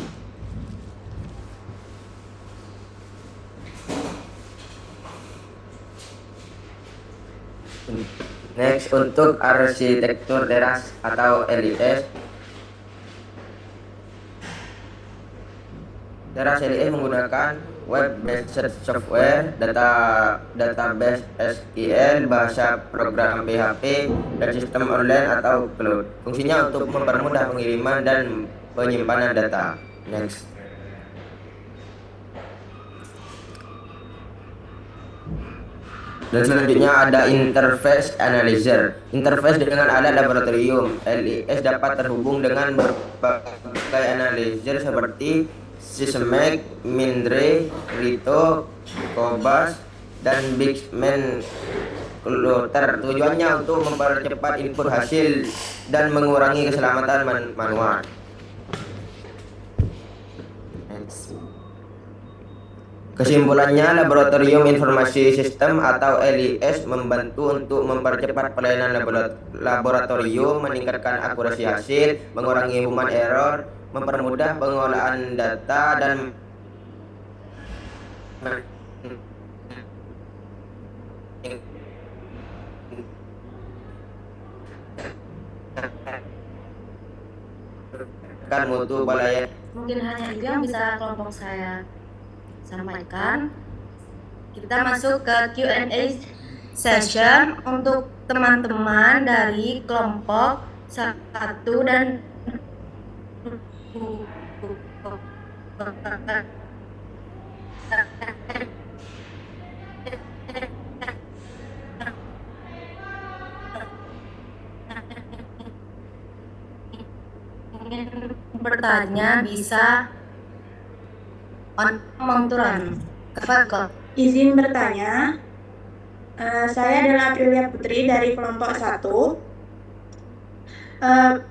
Next, untuk arsitektur teras atau LIS. Teras LIS menggunakan web-based software, database SQL, bahasa program PHP, dan sistem online atau cloud. Fungsinya untuk mempermudah pengiriman dan penyimpanan data. Next. Dan selanjutnya ada interface analyzer. Interface dengan alat laboratorium. LIS dapat terhubung dengan berbagai analyzer seperti Sysmex, Mindray, Rito, Cobas, dan Bigman Plotter. Tujuannya untuk mempercepat input hasil dan mengurangi keselamatan manual. Kesimpulannya, Laboratorium Informasi Sistem atau LIS membantu untuk mempercepat pelayanan laboratorium, meningkatkan akurasi hasil, mengurangi human error, mempermudah pengolahan data, dan mutu pelayanan. Mungkin hanya itu yang bisa kelompok saya sampaikan. Kita masuk ke Q&A session untuk teman-teman dari kelompok 1 dan 2. Bertanya bisa ngomong turun. Izin bertanya, saya adalah Aprilia Putri dari kelompok 1.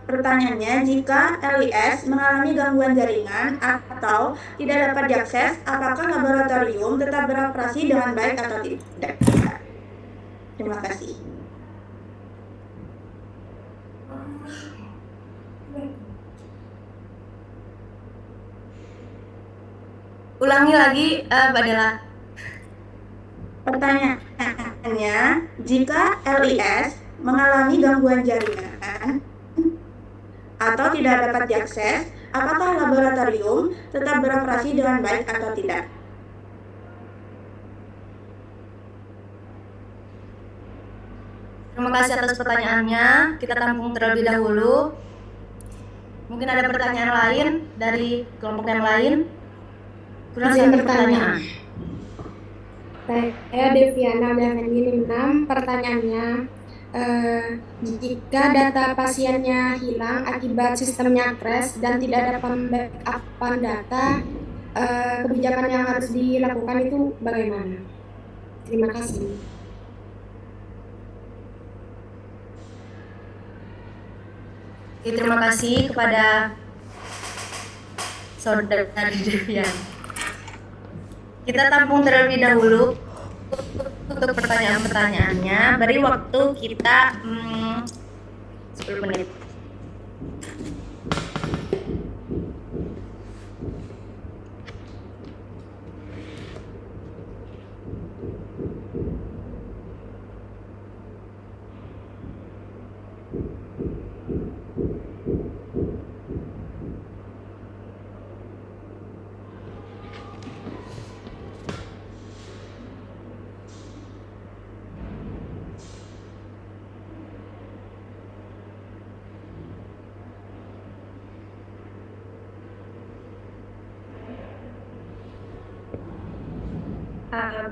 Pertanyaannya, jika LIS mengalami gangguan jaringan atau tidak dapat diakses, apakah laboratorium tetap beroperasi dengan baik atau tidak? Terima kasih. Ulangi lagi, Mbak Dela. Pertanyaannya, jika LIS mengalami gangguan jaringan atau tidak dapat diakses, apakah laboratorium tetap beroperasi dengan baik atau tidak? Terima kasih atas pertanyaannya. Kita tampung terlebih dahulu. Mungkin ada pertanyaan lain dari kelompok yang lain. Kurang Izin satu bertanya. pertanyaan. Saya Deviana Daveni 6. Pertanyaannya, jika data pasiennya hilang akibat sistemnya crash dan tidak dapat membackup data, kebijakan yang harus dilakukan itu bagaimana? Terima kasih. Oke, terima kasih kepada saudara Devian. Kita tampung terlebih dahulu untuk pertanyaan-pertanyaannya. Beri waktu kita 10 menit.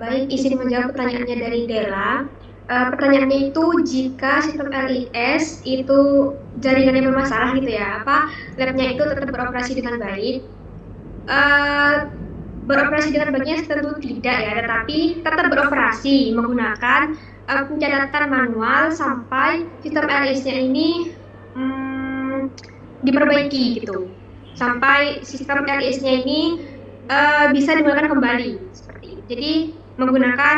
Baik, izin menjawab pertanyaannya dari Della. Pertanyaannya itu, jika sistem LIS itu jaringannya bermasalah gitu ya, apa labnya itu tetap beroperasi dengan baik? Beroperasi dengan baiknya tentu tidak ya, tetapi tetap beroperasi menggunakan pencatatan manual sampai sistem LIS-nya ini diperbaiki gitu, sampai sistem LIS-nya ini bisa digunakan kembali seperti itu. Jadi menggunakan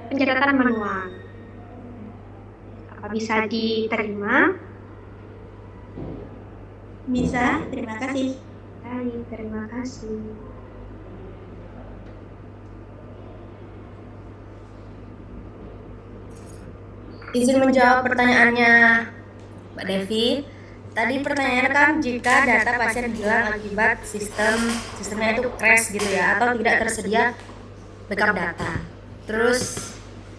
pencatatan manual. Apa bisa diterima? Bisa, terima kasih. Baik, terima kasih. Izin menjawab pertanyaannya Mbak Devi. Tadi pertanyaannya kan jika data pasien hilang akibat sistemnya itu crash gitu ya, atau tidak tersedia backup data. Terus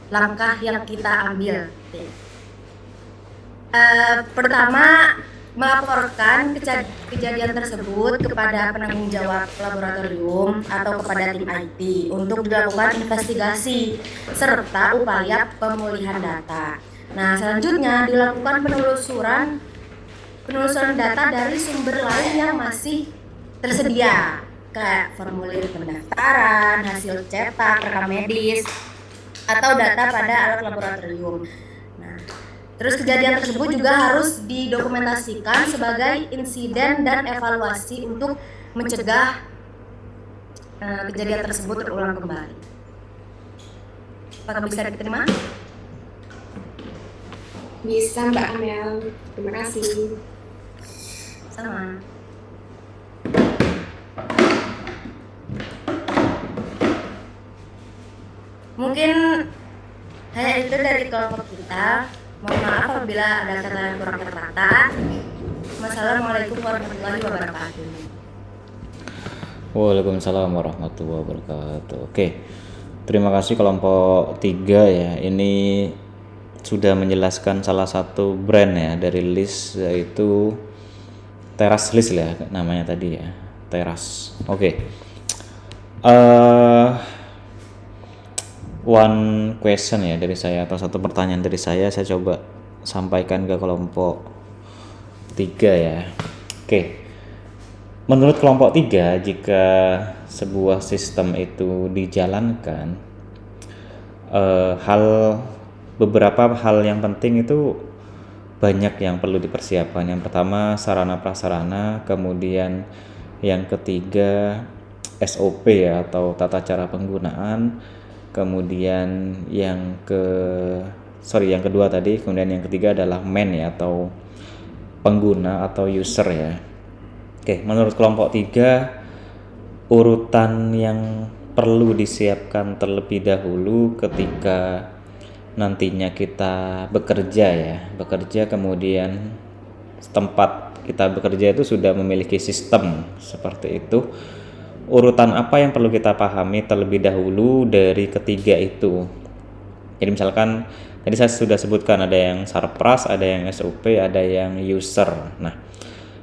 langkah yang kita ambil. Pertama, melaporkan kejadian tersebut kepada penanggung jawab laboratorium atau kepada tim IT untuk dilakukan investigasi serta upaya pemulihan data. Nah, selanjutnya dilakukan penelusuran data dari sumber lain yang masih tersedia, kayak formulir pendaftaran, hasil cetak, rekam medis, atau data pada alat laboratorium. Nah, terus kejadian tersebut juga harus didokumentasikan sebagai insiden dan evaluasi untuk mencegah kejadian tersebut terulang kembali. Apakah bisa diterima? Bisa Mbak Amel, terima kasih. Sama. Mungkin hanya itu dari kelompok kita. Mohon maaf apabila ada kata yang kurang tertata. Wassalamualaikum warahmatullahi wabarakatuh. Waalaikumsalam warahmatullahi wabarakatuh. Oke, terima kasih kelompok 3 ya. Ini sudah menjelaskan salah satu brand ya dari list, yaitu Teras List ya namanya tadi ya, Teras. Oke. One question ya dari saya, atau satu pertanyaan dari saya coba sampaikan ke kelompok 3 ya. Oke. Menurut kelompok 3, jika sebuah sistem itu dijalankan, beberapa hal yang penting itu banyak yang perlu dipersiapkan. Yang pertama sarana prasarana, kemudian yang ketiga SOP ya atau tata cara penggunaan, kemudian yang kedua tadi, kemudian yang ketiga adalah man ya atau pengguna atau user ya. Oke, menurut kelompok 3 urutan yang perlu disiapkan terlebih dahulu ketika nantinya kita bekerja kemudian tempat kita bekerja itu sudah memiliki sistem seperti itu. Urutan apa yang perlu kita pahami terlebih dahulu dari ketiga itu? Jadi misalkan tadi saya sudah sebutkan ada yang Sarpras, ada yang SOP, ada yang user. Nah,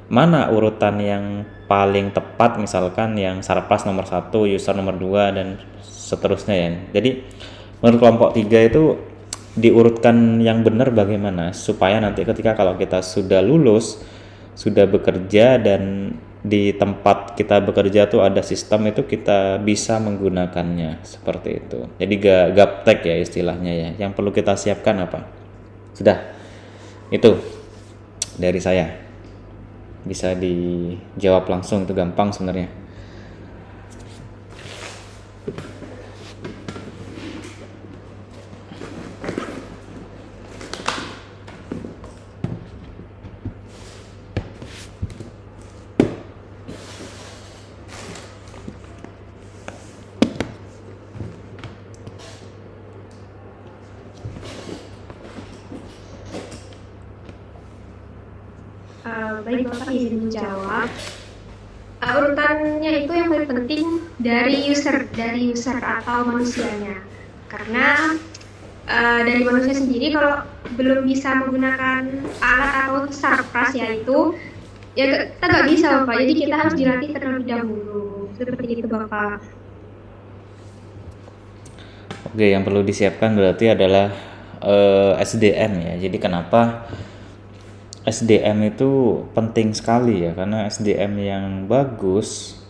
mana urutan yang paling tepat, misalkan yang Sarpras nomor 1, user nomor 2 dan seterusnya ya. Jadi menurut kelompok 3 itu diurutkan yang benar bagaimana supaya nanti ketika kalau kita sudah lulus, sudah bekerja dan di tempat kita bekerja tuh ada sistem itu kita bisa menggunakannya seperti itu. Jadi gaptek ya istilahnya ya. Yang perlu kita siapkan apa? Sudah. Itu dari saya. Bisa dijawab langsung, itu gampang sebenarnya. Baik, Bapak izin menjawab. Urutannya itu yang paling penting dari user atau manusianya. Karena dari manusia sendiri kalau belum bisa menggunakan alat atau Sarpras yaitu ya kita nggak bisa Bapak. Jadi kita harus dilatih terlebih dahulu. Seperti itu Bapak. Oke, yang perlu disiapkan berarti adalah SDM ya. Jadi kenapa SDM itu penting sekali ya, karena SDM yang bagus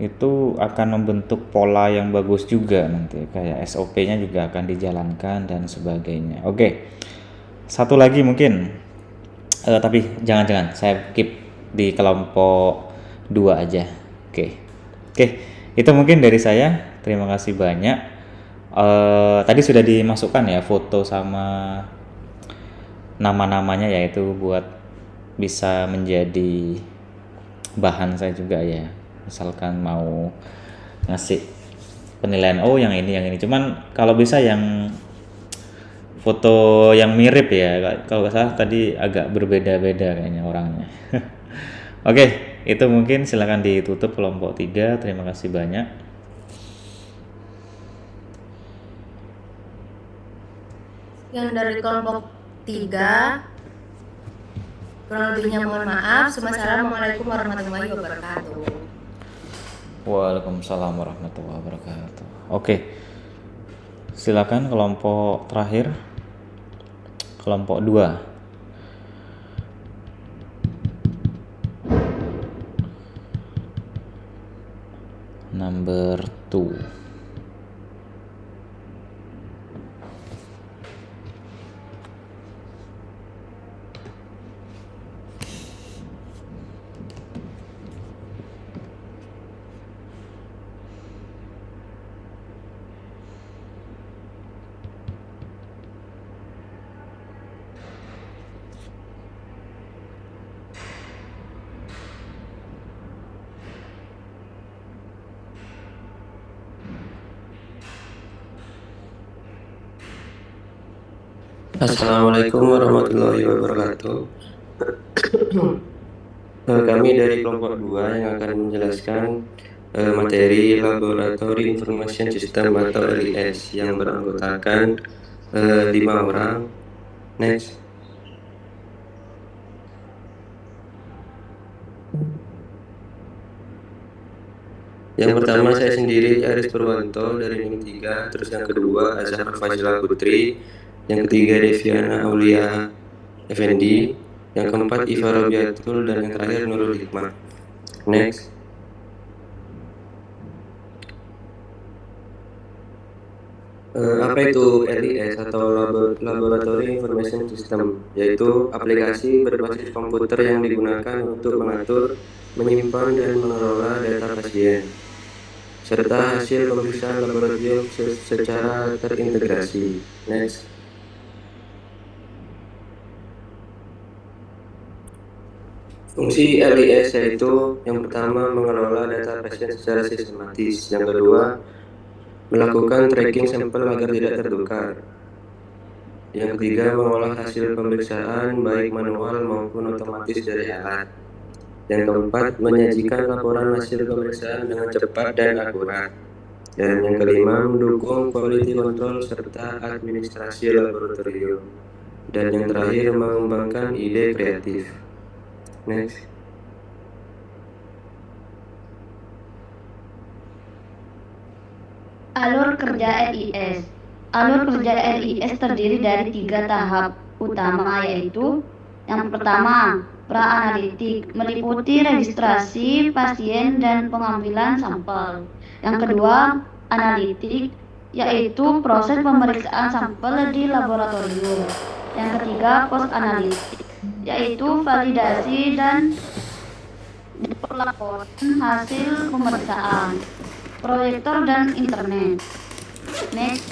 itu akan membentuk pola yang bagus juga nanti, kayak SOP-nya juga akan dijalankan dan sebagainya. Oke, satu lagi mungkin, tapi jangan saya keep di kelompok 2 aja. Oke, itu mungkin dari saya. Terima kasih banyak. Tadi sudah dimasukkan ya foto sama nama-namanya, yaitu buat bisa menjadi bahan saya juga ya, misalkan mau ngasih penilaian yang ini cuman kalau bisa yang foto yang mirip ya, kalau nggak salah tadi agak berbeda-beda kayaknya orangnya. Oke, itu mungkin silakan ditutup kelompok 3. Terima kasih banyak. Yang dari kelompok 3, kurang lebihnya mohon maaf. Assalamualaikum warahmatullahi wabarakatuh. Waalaikumsalam warahmatullahi wabarakatuh. Oke, silakan kelompok terakhir, kelompok 2. Number 2. Assalamualaikum warahmatullahi wabarakatuh. Kami dari kelompok 2 yang akan menjelaskan materi Laboratory Information System atau LIS yang beranggotakan 5 orang. Next. Yang pertama saya sendiri Aris Purwanto dari NIM 3, terus yang kedua Azhar Fajla Putri, yang ketiga Deviana Aulia Effendi, yang keempat Iva Robiatul, dan yang terakhir Nurul Hikmah. Next. Apa itu LIS atau Laboratory Information System? Yaitu aplikasi berbasis komputer yang digunakan untuk mengatur, menyimpan, dan mengelola data pasien, serta hasil pemeriksaan laboratorium secara terintegrasi. Next. Fungsi LIS yaitu yang pertama mengelola data pasien secara sistematis, yang kedua melakukan tracking sampel agar tidak tertukar. Yang ketiga, mengolah hasil pemeriksaan baik manual maupun otomatis dari alat. Yang keempat, menyajikan laporan hasil pemeriksaan dengan cepat dan akurat. Dan yang kelima, mendukung quality control serta administrasi laboratorium. Dan yang terakhir, mengembangkan ide kreatif. Next. Alur kerja LIS. Alur kerja LIS terdiri dari 3 tahap utama, yaitu yang pertama, pra-analitik, meliputi registrasi pasien dan pengambilan sampel. Yang kedua, analitik, yaitu proses pemeriksaan sampel di laboratorium. Yang ketiga, post-analitik, yaitu validasi dan pelaporan hasil pemeriksaan, proyektor dan internet. Next.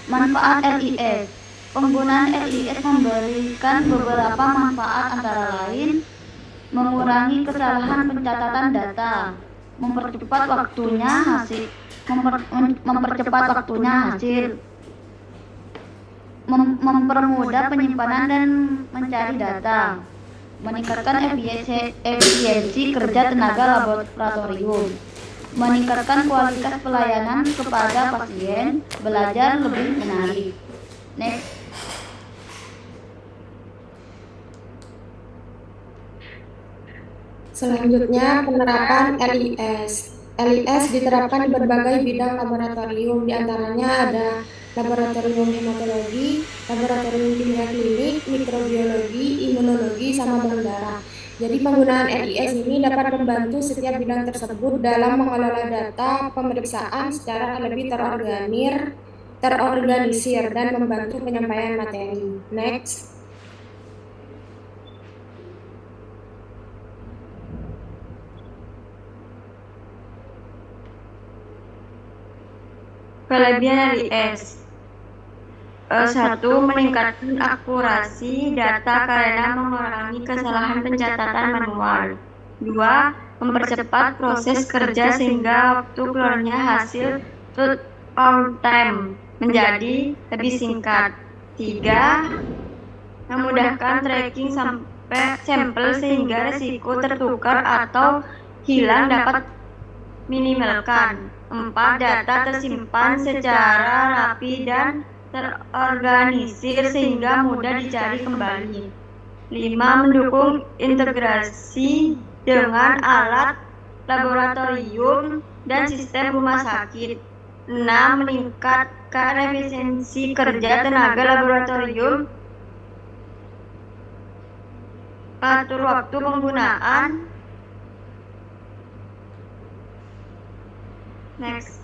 Manfaat LIS. Penggunaan LIS memberikan beberapa manfaat, antara lain mengurangi kesalahan pencatatan data, mempercepat waktunya hasil, mempermudah penyimpanan dan mencari data, meningkatkan efisiensi kerja tenaga laboratorium, meningkatkan kualitas pelayanan kepada pasien, belajar lebih menarik. Next. Selanjutnya, penerapan LIS. LIS diterapkan di berbagai bidang laboratorium, diantaranya ada laboratorium hematologi, laboratorium kimia klinik, mikrobiologi, imunologi, sama bank darah. Jadi penggunaan LIS ini dapat membantu setiap bidang tersebut dalam mengelola data pemeriksaan secara lebih terorganisir dan membantu penyampaian materi. Next. Kelebihan LIS. 1. Meningkatkan akurasi data karena mengurangi kesalahan pencatatan manual. 2. Mempercepat proses kerja sehingga waktu keluarnya hasil on time menjadi lebih singkat. 3. Memudahkan tracking sampel sehingga risiko tertukar atau hilang dapat minimalkan. 4. Data tersimpan secara rapi dan terorganisir sehingga mudah dicari kembali. 5. Mendukung integrasi dengan alat laboratorium dan sistem rumah sakit. 6. Meningkatkan efisiensi kerja tenaga laboratorium, atur waktu penggunaan. Next.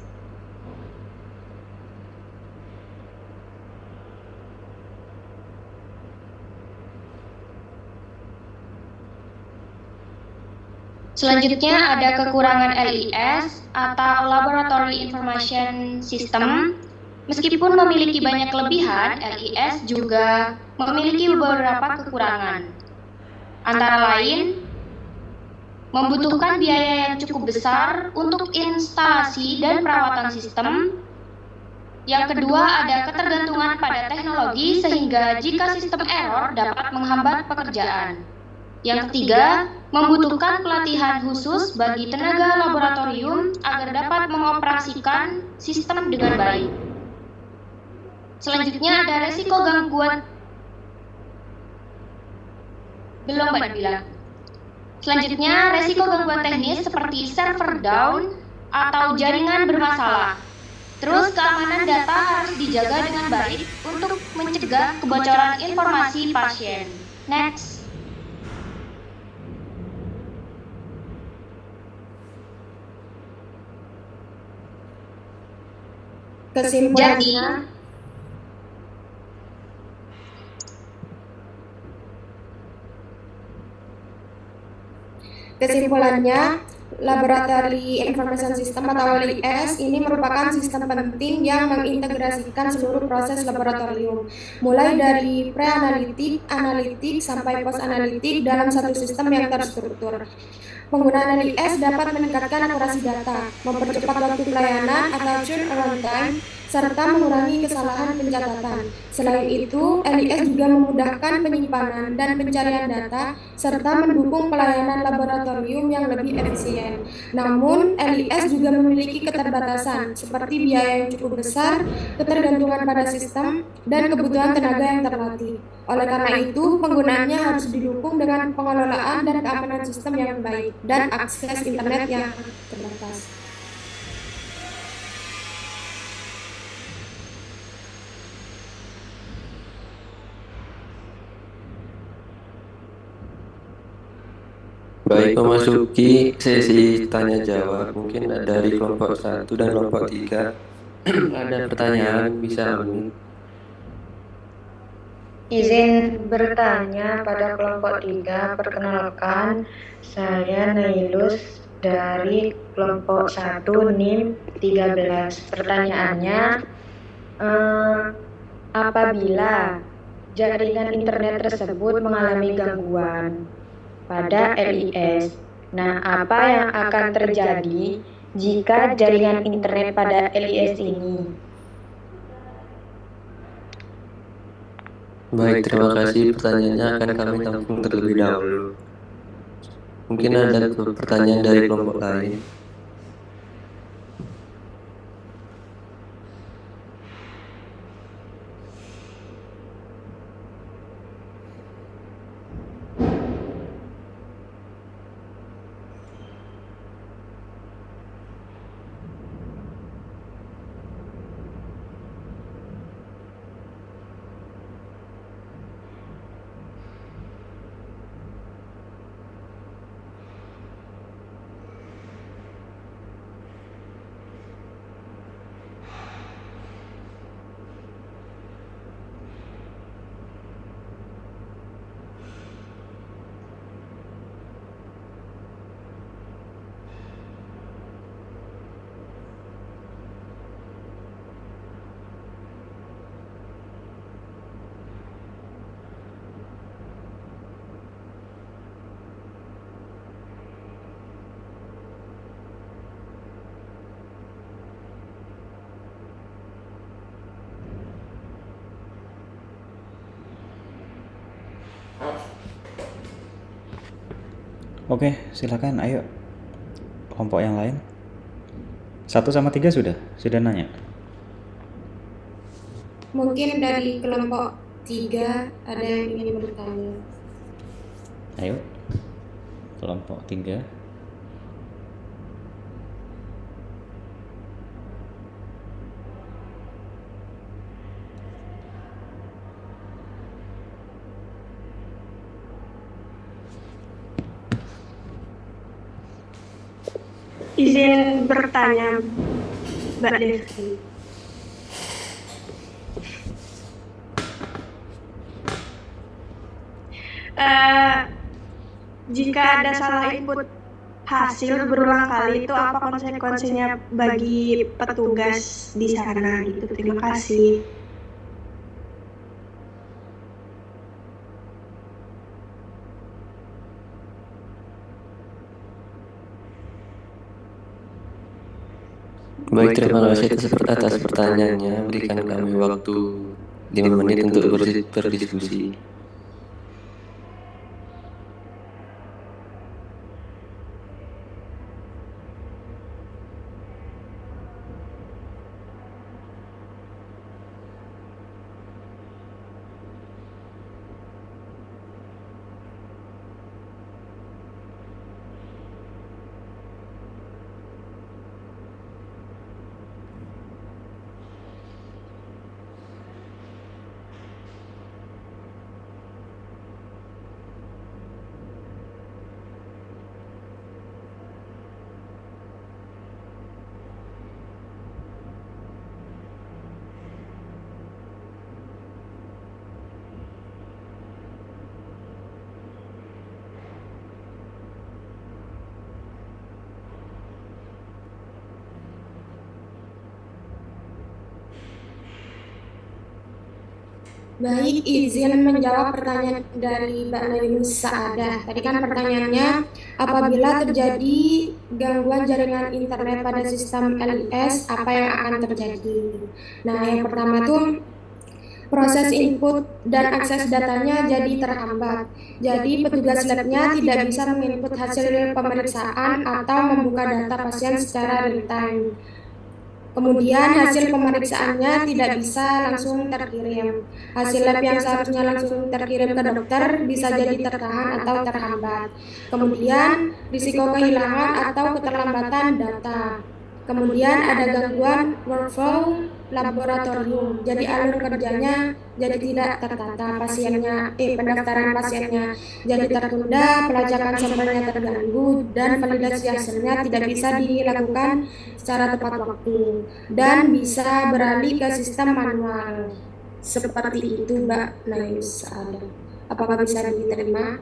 Selanjutnya ada kekurangan LIS atau Laboratory Information System. Meskipun memiliki banyak kelebihan, LIS juga memiliki beberapa kekurangan. Antara lain, membutuhkan biaya yang cukup besar untuk instalasi dan perawatan sistem. Yang kedua, ada ketergantungan pada teknologi sehingga jika sistem error dapat menghambat pekerjaan. Yang ketiga, membutuhkan pelatihan khusus bagi tenaga laboratorium agar dapat mengoperasikan sistem dengan baik. Selanjutnya ada resiko gangguan. Belum Mbak Nabila. Selanjutnya, resiko gangguan teknis seperti server down atau jaringan bermasalah. Terus, keamanan data harus dijaga dengan baik untuk mencegah kebocoran informasi pasien. Next. Kesimpulannya, Laboratory Information System atau LIS ini merupakan sistem penting yang mengintegrasikan seluruh proses laboratorium, mulai dari pre-analitik, analitik, sampai post-analitik dalam satu sistem yang terstruktur. Penggunaan LIS dapat meningkatkan akurasi data, mempercepat waktu pelayanan atau turnaround time, serta mengurangi kesalahan pencatatan. Selain itu, LIS juga memudahkan penyimpanan dan pencarian data, serta mendukung pelayanan laboratorium yang lebih efisien. Namun, LIS juga memiliki keterbatasan, seperti biaya yang cukup besar, ketergantungan pada sistem, dan kebutuhan tenaga yang terlatih. Oleh karena itu, penggunaannya harus didukung dengan pengelolaan dan keamanan sistem yang baik dan akses internet yang terbatas. Baik, memasuki sesi tanya jawab. Mungkin dari kelompok 1 dan kelompok 3 ada pertanyaan, bisa unmute. Izin bertanya pada kelompok 3, perkenalkan saya Nailus dari kelompok 1 NIM 13. Pertanyaannya, apabila jaringan internet tersebut mengalami gangguan pada LIS, nah apa yang akan terjadi jika jaringan internet pada LIS ini? Baik, terima kasih. Pertanyaannya akan kami tampung terlebih dahulu. Mungkin ada pertanyaan dari kelompok lain. Oke, silakan, ayo kelompok yang lain. 1 sama 3 sudah nanya. Mungkin dari kelompok 3 ada yang ingin bertanya. Ayo, kelompok 3. Izin bertanya, Mbak Devi. Jika ada salah input hasil berulang kali, itu apa konsekuensinya bagi petugas di sana? Gitu. Terima kasih. Baik, terima kasih atas pertanyaannya. Berikan kami waktu 5 menit untuk berdiskusi. Baik, izin menjawab pertanyaan dari Mbak Nailus Saadah. Tadi kan pertanyaannya, apabila terjadi gangguan jaringan internet pada sistem LIS, apa yang akan terjadi? Nah, yang pertama tuh proses input dan akses datanya jadi terhambat. Jadi petugas labnya tidak bisa menginput hasil pemeriksaan atau membuka data pasien secara real time. Kemudian hasil pemeriksaannya tidak bisa langsung terkirim. Hasil lab yang seharusnya langsung terkirim ke dokter bisa jadi tertahan atau terhambat. Kemudian risiko kehilangan atau keterlambatan data. Kemudian ada gangguan workflow laboratorium. Jadi alur kerjanya jadi tidak tertata, pendaftaran pasiennya jadi tertunda, pelacakan sampelnya terganggu, dan validasi hasilnya tidak bisa dilakukan secara tepat waktu dan bisa beralih ke sistem manual. Seperti itu, Mbak Nailus Saadah. Apakah bisa diterima?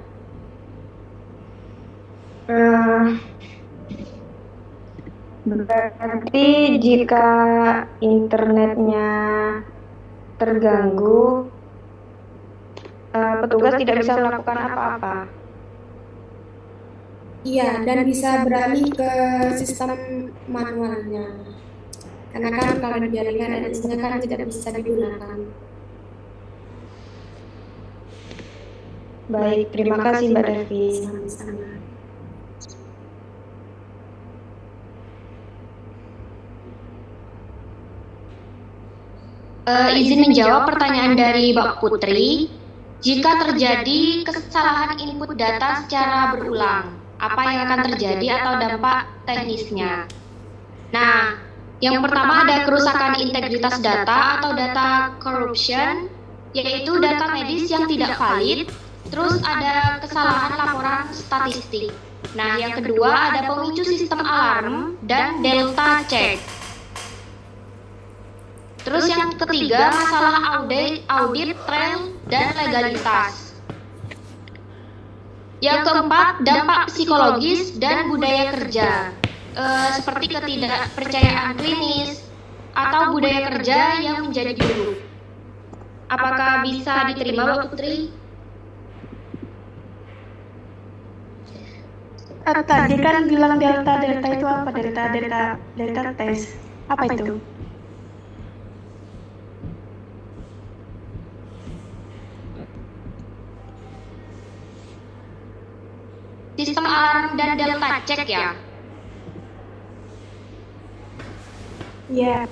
Berarti jika internetnya terganggu, petugas tidak bisa melakukan apa-apa. Iya, dan bisa beralih ke sistem manualnya. Karena kan kalau di jaringan LIS-nya kan tidak bisa digunakan. Baik, terima kasih Mbak Devi. Sama-sama. Izin menjawab pertanyaan dari Mbak Putri. Jika terjadi kesalahan input data secara berulang, apa yang akan terjadi atau dampak teknisnya? Nah, yang pertama ada kerusakan integritas data atau data corruption, yaitu data medis yang tidak valid. Terus ada kesalahan laporan statistik. Nah, yang kedua ada pemicu sistem alarm dan delta check. Terus yang ketiga masalah audit trail dan legalitas. Yang keempat dampak psikologis dan budaya kerja, seperti ketidakpercayaan klinis atau budaya kerja yang menjadi buruk. Apakah bisa diterima, Mbak Putri? Tadi kan bilang delta itu apa? Delta tes. Apa itu? Sistem alarm dan delta check ya. Iya.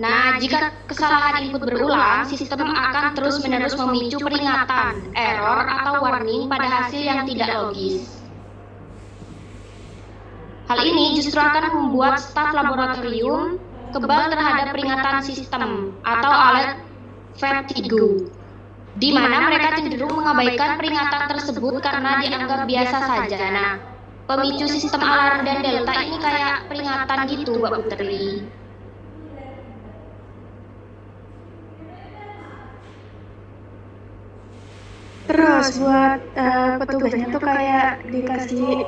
Nah, jika kesalahan input berulang, sistem akan terus-menerus memicu peringatan, error, atau warning pada hasil yang tidak logis. Hal ini justru akan membuat staf laboratorium kebal terhadap peringatan sistem atau alert fatigue, di mana mereka cenderung mengabaikan peringatan tersebut karena dianggap biasa saja. Nah, pemicu sistem alarm dan delta ini kayak peringatan gitu, Mbak Putri. Terus buat petugasnya tuh kayak dikasih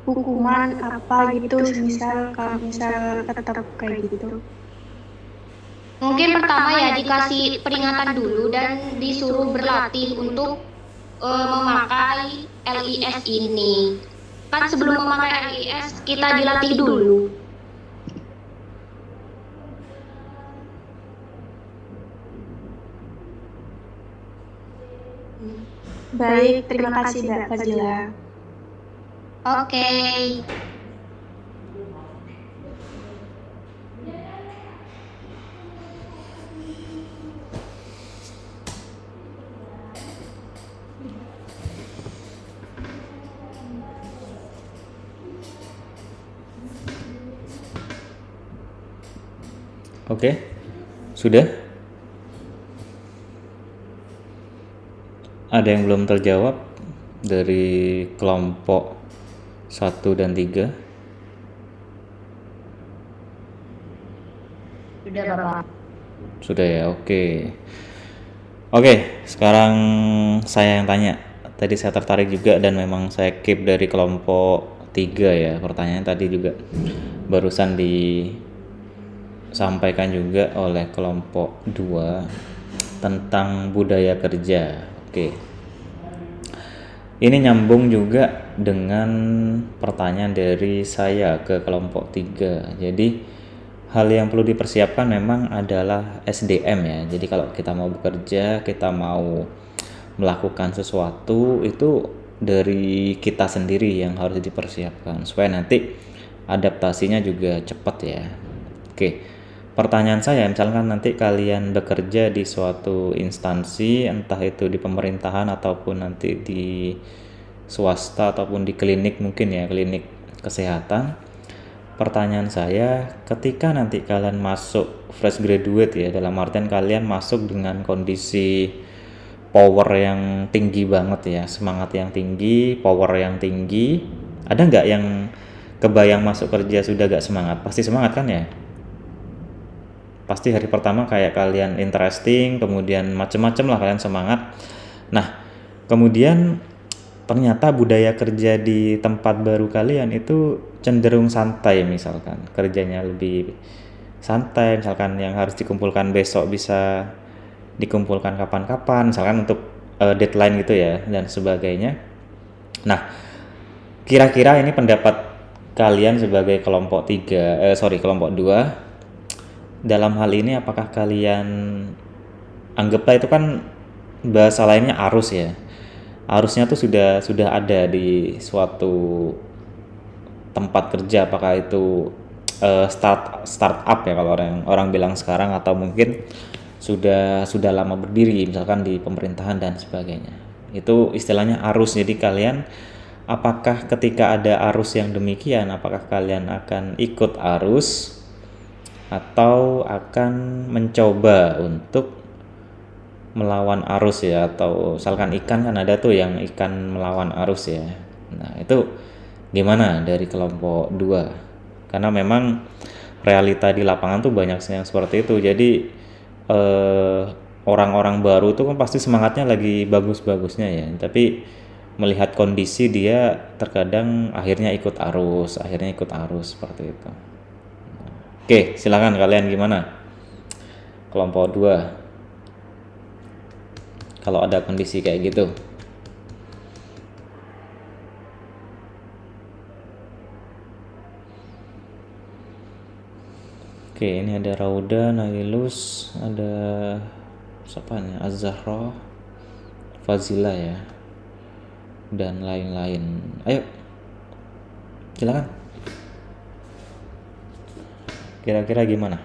hukuman apa gitu, misal kalau misal tetap kayak gitu. Mungkin pertama ya dikasih peringatan dulu dan disuruh berlatih untuk memakai LIS ini. Kan sebelum memakai LIS kita dilatih dulu. Baik, terima kasih Mbak Fazila. Oke. Oke, sudah? Ada yang belum terjawab dari kelompok 1 dan 3? Sudah, Bapak. Sudah ya, oke. Oke, sekarang saya yang tanya. Tadi saya tertarik juga dan memang saya keep dari kelompok 3 ya. Pertanyaan tadi juga barusan disampaikan juga oleh kelompok 2 tentang budaya kerja. Oke. Ini nyambung juga dengan pertanyaan dari saya ke kelompok 3. Jadi hal yang perlu dipersiapkan memang adalah SDM ya. Jadi kalau kita mau bekerja, kita mau melakukan sesuatu, itu dari kita sendiri yang harus dipersiapkan supaya nanti adaptasinya juga cepat ya. Oke. Pertanyaan saya, misalkan nanti kalian bekerja di suatu instansi, entah itu di pemerintahan ataupun nanti di swasta ataupun di klinik mungkin ya, klinik kesehatan. Pertanyaan saya, ketika nanti kalian masuk fresh graduate ya, dalam artian kalian masuk dengan kondisi power yang tinggi banget ya, semangat yang tinggi, power yang tinggi. Ada nggak yang kebayang masuk kerja sudah gak semangat? Pasti semangat kan ya? Pasti hari pertama kayak kalian interesting, kemudian macem-macem lah kalian semangat. Nah, kemudian ternyata budaya kerja di tempat baru kalian itu cenderung santai, misalkan kerjanya lebih santai, misalkan yang harus dikumpulkan besok bisa dikumpulkan kapan-kapan, misalkan untuk deadline gitu ya dan sebagainya. Nah, kira-kira ini pendapat kalian sebagai kelompok 2 dalam hal ini, apakah kalian anggaplah itu kan bahasa lainnya arus ya. Arusnya tuh sudah ada di suatu tempat kerja, apakah itu startup ya kalau orang bilang sekarang, atau mungkin sudah lama berdiri misalkan di pemerintahan dan sebagainya. Itu istilahnya arus. Jadi kalian apakah ketika ada arus yang demikian, apakah kalian akan ikut arus atau akan mencoba untuk melawan arus ya? Atau misalkan ikan kan ada tuh yang ikan melawan arus ya. Nah, itu gimana dari kelompok 2? Karena memang realita di lapangan tuh banyak yang seperti itu. Jadi orang-orang baru tuh kan pasti semangatnya lagi bagus-bagusnya ya, tapi melihat kondisi dia terkadang akhirnya ikut arus seperti itu. Oke, silakan kalian gimana? Kelompok 2. Kalau ada kondisi kayak gitu. Oke, ini ada Rauda, Nailus, ada siapa nih? Az-Zahra, Fazila ya. Dan lain-lain. Ayo. Silakan. Kira-kira gimana?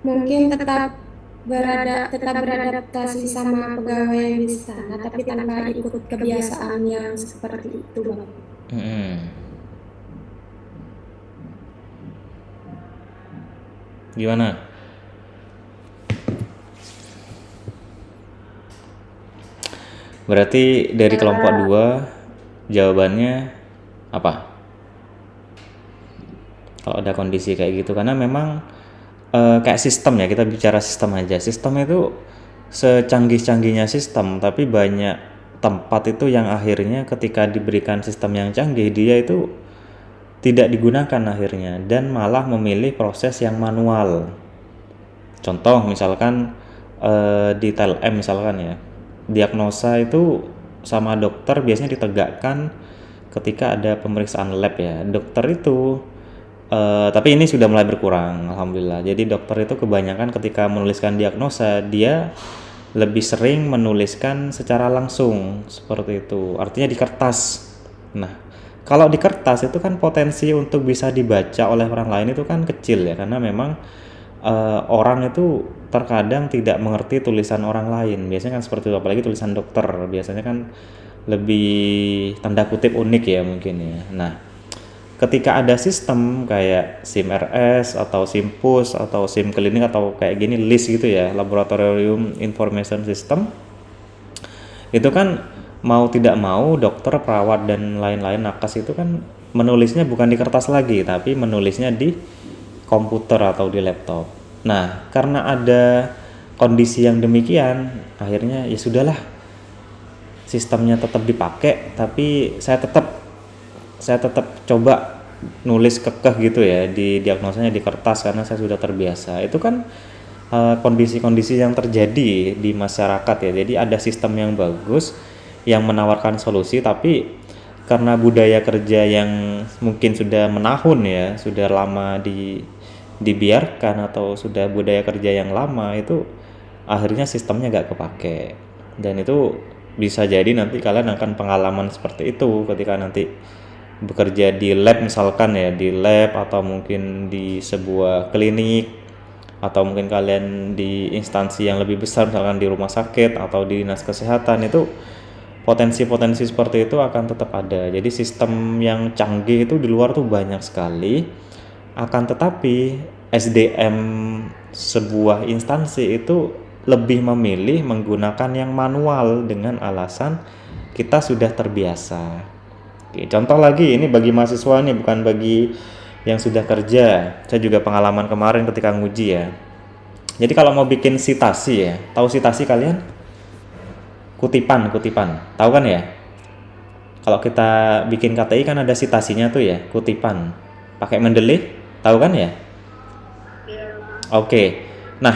Mungkin tetap beradaptasi sama pegawai di sana, tapi tanpa ikut kebiasaan yang seperti itu, Bang. Gimana? Berarti dari kelompok 2 jawabannya apa? Kalau ada kondisi kayak gitu, karena memang kayak sistem ya, kita bicara sistem aja. Sistem itu secanggih-canggihnya sistem, tapi banyak tempat itu yang akhirnya ketika diberikan sistem yang canggih, dia itu tidak digunakan akhirnya dan malah memilih proses yang manual. Contoh misalkan di TLM misalkan ya, diagnosa itu sama dokter biasanya ditegakkan ketika ada pemeriksaan lab ya. Dokter itu tapi ini sudah mulai berkurang, alhamdulillah. Jadi dokter itu kebanyakan ketika menuliskan diagnosa, dia lebih sering menuliskan secara langsung seperti itu, artinya di kertas. Nah, kalau di kertas itu kan potensi untuk bisa dibaca oleh orang lain itu kan kecil ya, karena memang orang itu terkadang tidak mengerti tulisan orang lain. Biasanya kan seperti itu, apalagi tulisan dokter. Biasanya kan lebih tanda kutip unik ya mungkin ya. Nah, ketika ada sistem kayak SIM-RS atau SIM-PUS atau SIM klinik atau kayak gini LIS gitu ya, Laboratorium Information System, itu kan mau tidak mau dokter, perawat dan lain-lain nakes itu kan menulisnya bukan di kertas lagi, tapi menulisnya di komputer atau di laptop. Nah, karena ada kondisi yang demikian, akhirnya ya sudahlah, sistemnya tetap dipakai, tapi saya tetap coba nulis kekeh gitu ya di diagnosanya di kertas karena saya sudah terbiasa. Itu kan kondisi-kondisi yang terjadi di masyarakat ya. Jadi ada sistem yang bagus yang menawarkan solusi, tapi karena budaya kerja yang mungkin sudah menahun ya, sudah lama dibiarkan atau sudah budaya kerja yang lama, itu akhirnya sistemnya gak kepake. Dan itu bisa jadi nanti kalian akan pengalaman seperti itu ketika nanti bekerja di lab misalkan ya, di lab atau mungkin di sebuah klinik atau mungkin kalian di instansi yang lebih besar misalkan di rumah sakit atau di dinas kesehatan, itu potensi-potensi seperti itu akan tetap ada. Jadi sistem yang canggih itu di luar tuh banyak sekali, akan tetapi SDM sebuah instansi itu lebih memilih menggunakan yang manual dengan alasan kita sudah terbiasa. Oke, contoh lagi, ini bagi mahasiswa nih, bukan bagi yang sudah kerja. Saya juga pengalaman kemarin ketika nguji ya. Jadi kalau mau bikin sitasi ya, tahu sitasi kalian? Kutipan, tahu kan ya? Kalau kita bikin KTI kan ada sitasinya tuh ya, kutipan. Pakai Mendeley, tahu kan ya? Oke. Nah,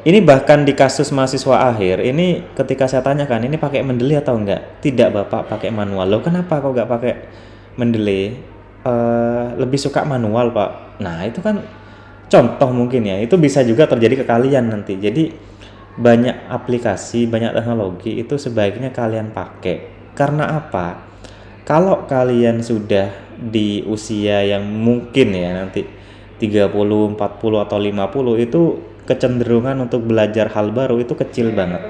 ini bahkan di kasus mahasiswa akhir, ini ketika saya tanyakan, ini pakai Mendeley atau enggak? Tidak Bapak, pakai manual. Loh kenapa kok enggak pakai Mendeley? Lebih suka manual Pak. Nah itu kan contoh mungkin ya, itu bisa juga terjadi ke kalian nanti. Jadi banyak aplikasi, banyak teknologi itu sebaiknya kalian pakai. Karena apa? Kalau kalian sudah di usia yang mungkin ya nanti 30, 40 atau 50, itu kecenderungan untuk belajar hal baru itu kecil banget.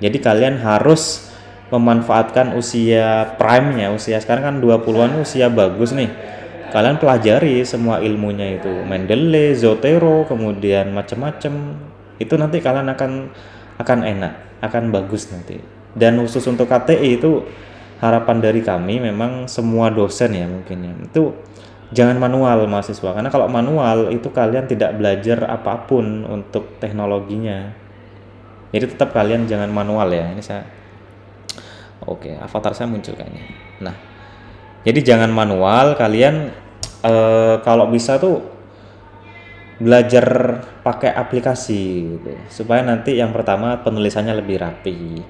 Jadi kalian harus memanfaatkan usia prime-nya. Usia sekarang kan 20-an, usia bagus nih. Kalian pelajari semua ilmunya itu, Mendeley, Zotero, kemudian macam-macam. Itu nanti kalian akan enak, akan bagus nanti. Dan khusus untuk KTI itu harapan dari kami memang semua dosen ya mungkin ya, itu jangan manual mahasiswa, karena kalau manual itu kalian tidak belajar apapun untuk teknologinya. Jadi tetap kalian jangan manual ya. Ini saya Oke, avatar saya muncul kayaknya. Nah, jadi jangan manual, kalian kalau bisa tuh belajar pakai aplikasi gitu, supaya nanti yang pertama penulisannya lebih rapi.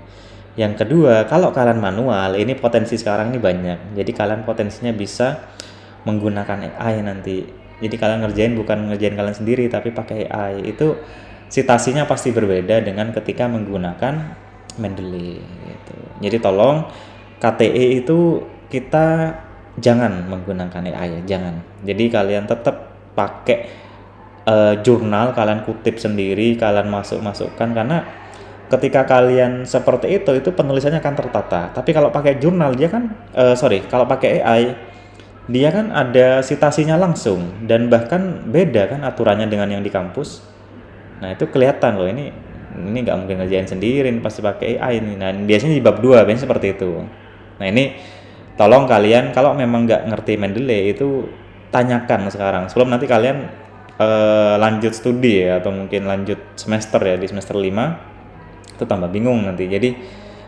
Yang kedua, kalau kalian manual, ini potensi sekarang ini banyak. Jadi kalian potensinya bisa menggunakan AI nanti. Jadi kalian bukan ngerjain kalian sendiri, tapi pakai AI. Itu sitasinya pasti berbeda dengan ketika menggunakan Mendeley gitu. Jadi tolong KTE itu kita jangan menggunakan AI ya, jangan. Jadi kalian tetap pakai jurnal, kalian kutip sendiri, kalian masukkan, karena ketika kalian seperti itu penulisannya akan tertata. Tapi kalau pakai jurnal dia kan kalau pakai AI dia kan ada sitasinya langsung, dan bahkan beda kan aturannya dengan yang di kampus. Nah itu kelihatan loh, ini nggak mungkin ngerjain sendiri, pasti pakai AI ini. Nah biasanya di bab 2 biasanya seperti itu. Nah ini tolong kalian kalau memang nggak ngerti Mendeley itu tanyakan sekarang sebelum nanti kalian lanjut studi ya, atau mungkin lanjut semester ya, di semester 5 itu tambah bingung nanti. Jadi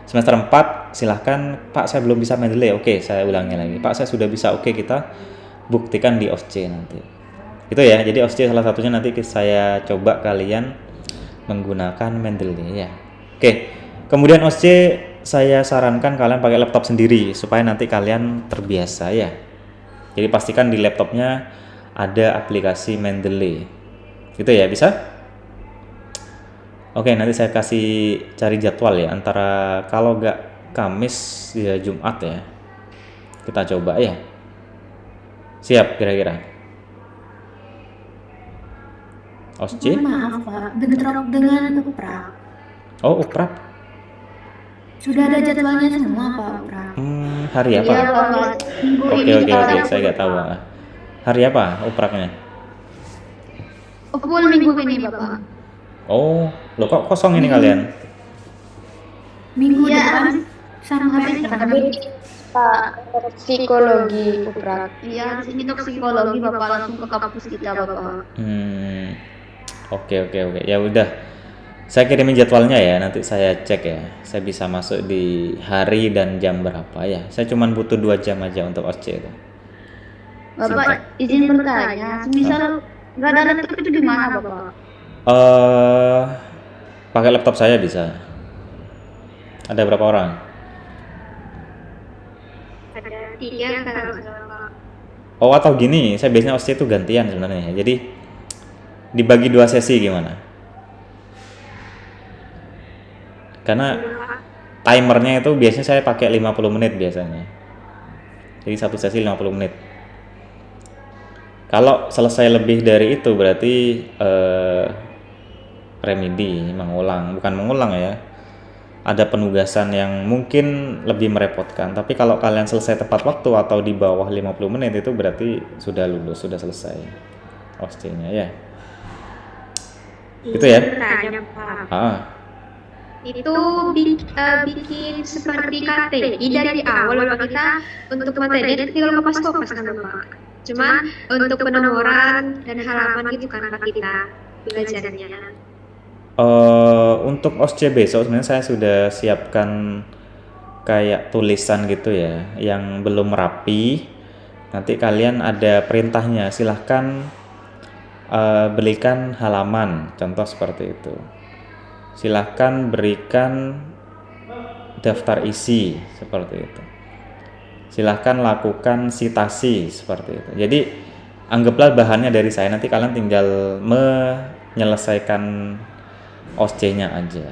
semester 4 silahkan Pak saya belum bisa Mendeley, oke saya ulangi lagi, Pak saya sudah bisa, oke kita buktikan di OSCE nanti. Itu ya, jadi OSCE salah satunya nanti saya coba kalian menggunakan Mendeley ya. Oke. Kemudian OSCE saya sarankan kalian pakai laptop sendiri supaya nanti kalian terbiasa ya. Jadi pastikan di laptopnya ada aplikasi Mendeley. Gitu ya, bisa? Oke, nanti saya kasih cari jadwal ya, antara kalau nggak Kamis ya Jumat ya. Kita coba ya. Siap kira-kira? OSCE? Maaf Pak, bentrok dengan UPRAK. Oh, UPRAK. Sudah ada jadwalnya semua Pak UPRAK. Hari apa? Iya Bapak, minggu Oke, ini oke, kalau saya nggak tahu. Hari apa UPRAKnya? full minggu ini Bapak. Oh, lo kok kosong ini kalian? Minggu Iya, depan sampai Pak psikologi UPRAK. iya di sini untuk psikologi Bapak langsung ke kampus kita Bapak. Oke. Ya udah. Saya kirimin jadwalnya ya, nanti saya cek ya. Saya bisa masuk di hari dan jam berapa ya. Saya cuma butuh 2 jam aja untuk OSCE itu. Bapak izin bertanya, semisal nggak ada laptop itu gimana Bapak? Pakai laptop saya bisa. Ada berapa orang? Ada 3 kalau nggak salah Pak. Oh, atau gini, saya biasanya OSCE itu gantian sebenarnya. Jadi dibagi 2 sesi gimana? Karena timernya itu biasanya saya pakai 50 menit biasanya. Jadi satu sesi 50 menit. Kalau selesai lebih dari itu berarti remedi, bukan mengulang ya. Ada penugasan yang mungkin lebih merepotkan. Tapi kalau kalian selesai tepat waktu atau di bawah 50 menit itu berarti sudah lulus, sudah selesai OSCE-nya ya. Itu ya. Bertanya Pak. Itu bikin seperti KTI dari awal Bapak, kita untuk materi tinggal kopas-kopas kan Bapak. Cuma untuk penomoran dan halaman gitu kan Pak kita belajarnya. Untuk OSCE besok sebenarnya saya sudah siapkan kayak tulisan gitu ya, yang belum rapi. Nanti kalian ada perintahnya, silahkan belikan halaman, contoh seperti itu. Silahkan berikan daftar isi seperti itu. Silahkan lakukan sitasi seperti itu. Jadi anggaplah bahannya dari saya, nanti kalian tinggal menyelesaikan OSCE-nya aja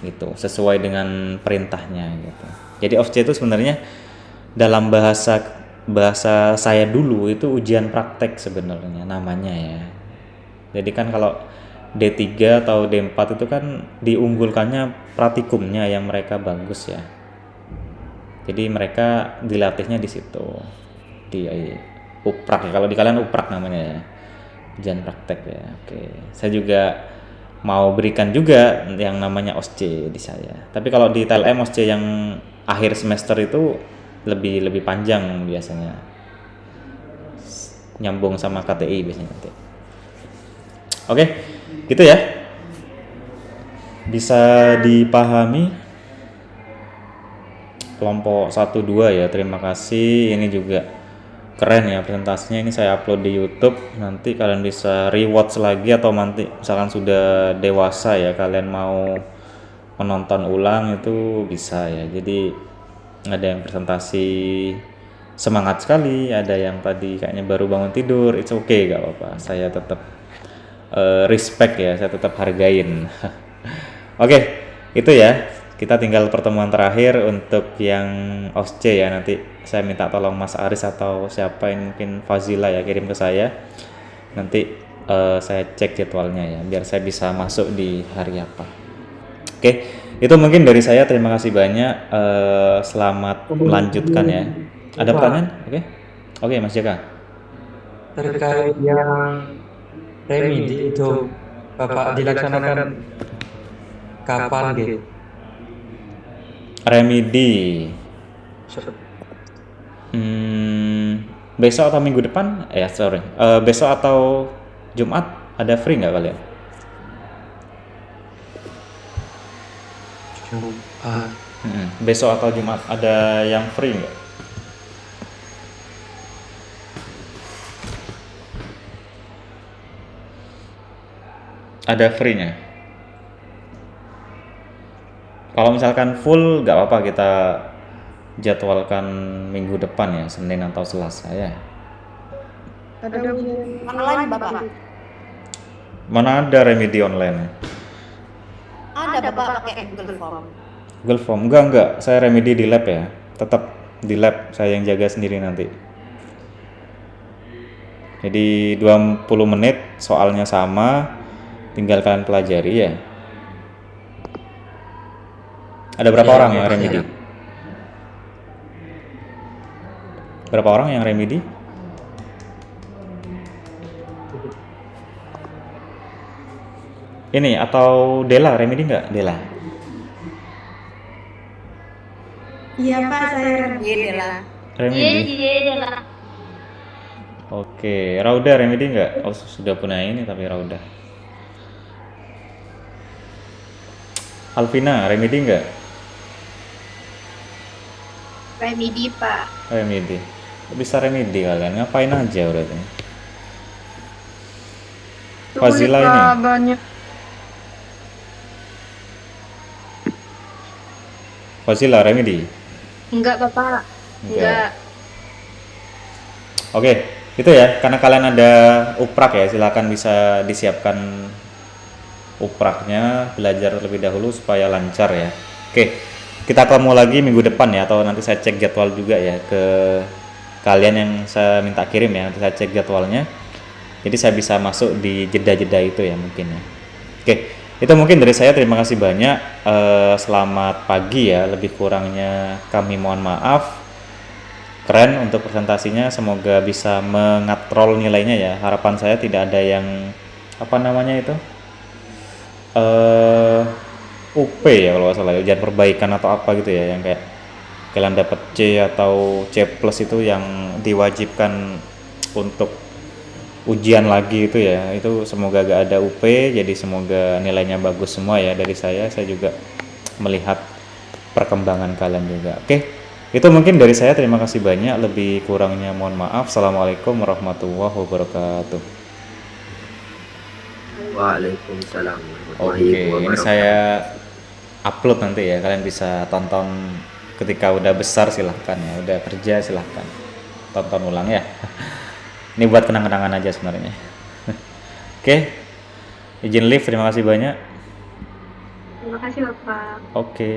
gitu, sesuai dengan perintahnya gitu. Jadi OSCE itu sebenarnya dalam bahasa saya dulu itu ujian praktek sebenarnya namanya ya. Jadi kan kalau D3 atau D4 itu kan diunggulkannya praktikumnya yang mereka bagus ya. Jadi mereka dilatihnya di situ, di UPRAK. Kalau di kalian UPRAK namanya ya, ujian praktek ya. Oke, saya juga mau berikan juga yang namanya OSCE di saya. Tapi kalau di TLM OSCE yang akhir semester itu lebih panjang biasanya, nyambung sama KTI biasanya nanti. Oke, gitu ya. Bisa dipahami? Kelompok 1-2 ya, terima kasih. Ini juga keren ya presentasinya. Ini saya upload di YouTube. Nanti kalian bisa rewatch lagi, atau nanti misalkan sudah dewasa ya, kalian mau menonton ulang itu bisa ya. Jadi ada yang presentasi semangat sekali, ada yang tadi kayaknya baru bangun tidur. It's okay, gak apa-apa. Saya tetap respect ya, saya tetap hargain. Oke, itu ya. Kita tinggal pertemuan terakhir untuk yang OSCE ya. Nanti saya minta tolong Mas Aris atau siapa yang mungkin Fazila ya, kirim ke saya. Nanti saya cek jadwalnya ya, biar saya bisa masuk di hari apa. Oke, itu mungkin dari saya. Terima kasih banyak. Selamat melanjutkan ya. Ada pertanyaan? Oke, Mas Jaka. Terkait yang remedi itu Bapak dilaksanakan kapan gitu? Remedi besok atau minggu depan? Besok atau Jumat ada free nggak kalian? Jumat. Besok atau Jumat ada yang free nggak? Ada free-nya. Kalau misalkan full nggak apa-apa, kita jadwalkan minggu depan ya, Senin atau Selasa ya. Ada Online Bapak. Mana ada remedi online? Ada Bapak pakai Google Form. Google Form? Enggak, saya remedi di lab ya. Tetap di lab, saya yang jaga sendiri nanti. Jadi 20 menit soalnya sama, tinggal kalian pelajari ya. Ada berapa Siap, orang yang Bapak, remedi? siap. Berapa orang yang remedi? Ini atau Dela remedi nggak? Dela. Iya Pak, saya Iya lah. Remedi. Iya lah. Oke, Rauda remedi nggak? Oh sudah punya ini tapi Rauda. Alvina remedi nggak? Remedi Pak. Remedi. Kok bisa remedi kalian? Ngapain aja berarti? Fazila ini. banyak. Fazila remedi. Enggak, Bapak. Enggak. Oke, itu ya. Karena kalian ada uprak ya, silakan bisa disiapkan upraknya, belajar terlebih dahulu supaya lancar ya. Oke, kita ketemu lagi minggu depan ya, atau nanti saya cek jadwal juga ya ke kalian yang saya minta kirim ya, nanti saya cek jadwalnya. Jadi saya bisa masuk di jeda-jeda itu ya mungkin ya. Oke, itu mungkin dari saya. Terima kasih banyak. Selamat pagi ya. Lebih kurangnya kami mohon maaf. Keren untuk presentasinya. Semoga bisa mengatrol nilainya ya. Harapan saya tidak ada yang apa namanya itu UP ya kalau nggak salah, ujian perbaikan atau apa gitu ya, yang kayak kalian dapat C atau C plus itu yang diwajibkan untuk ujian lagi itu ya. Itu semoga gak ada UP, jadi semoga nilainya bagus semua ya. Dari saya juga melihat perkembangan kalian juga. Oke, itu mungkin dari saya. Terima kasih banyak, lebih kurangnya mohon maaf. Assalamualaikum warahmatullahi wabarakatuh. Waalaikumsalam warahmatullahi Oke, ini wabarakatuh. saya upload nanti ya, kalian bisa tonton ketika udah besar, silahkan ya, udah kerja silahkan tonton ulang ya. Ini buat kenang-kenangan aja sebenarnya. Oke, izin live, terima kasih banyak. Terima kasih, Bapak. Oke.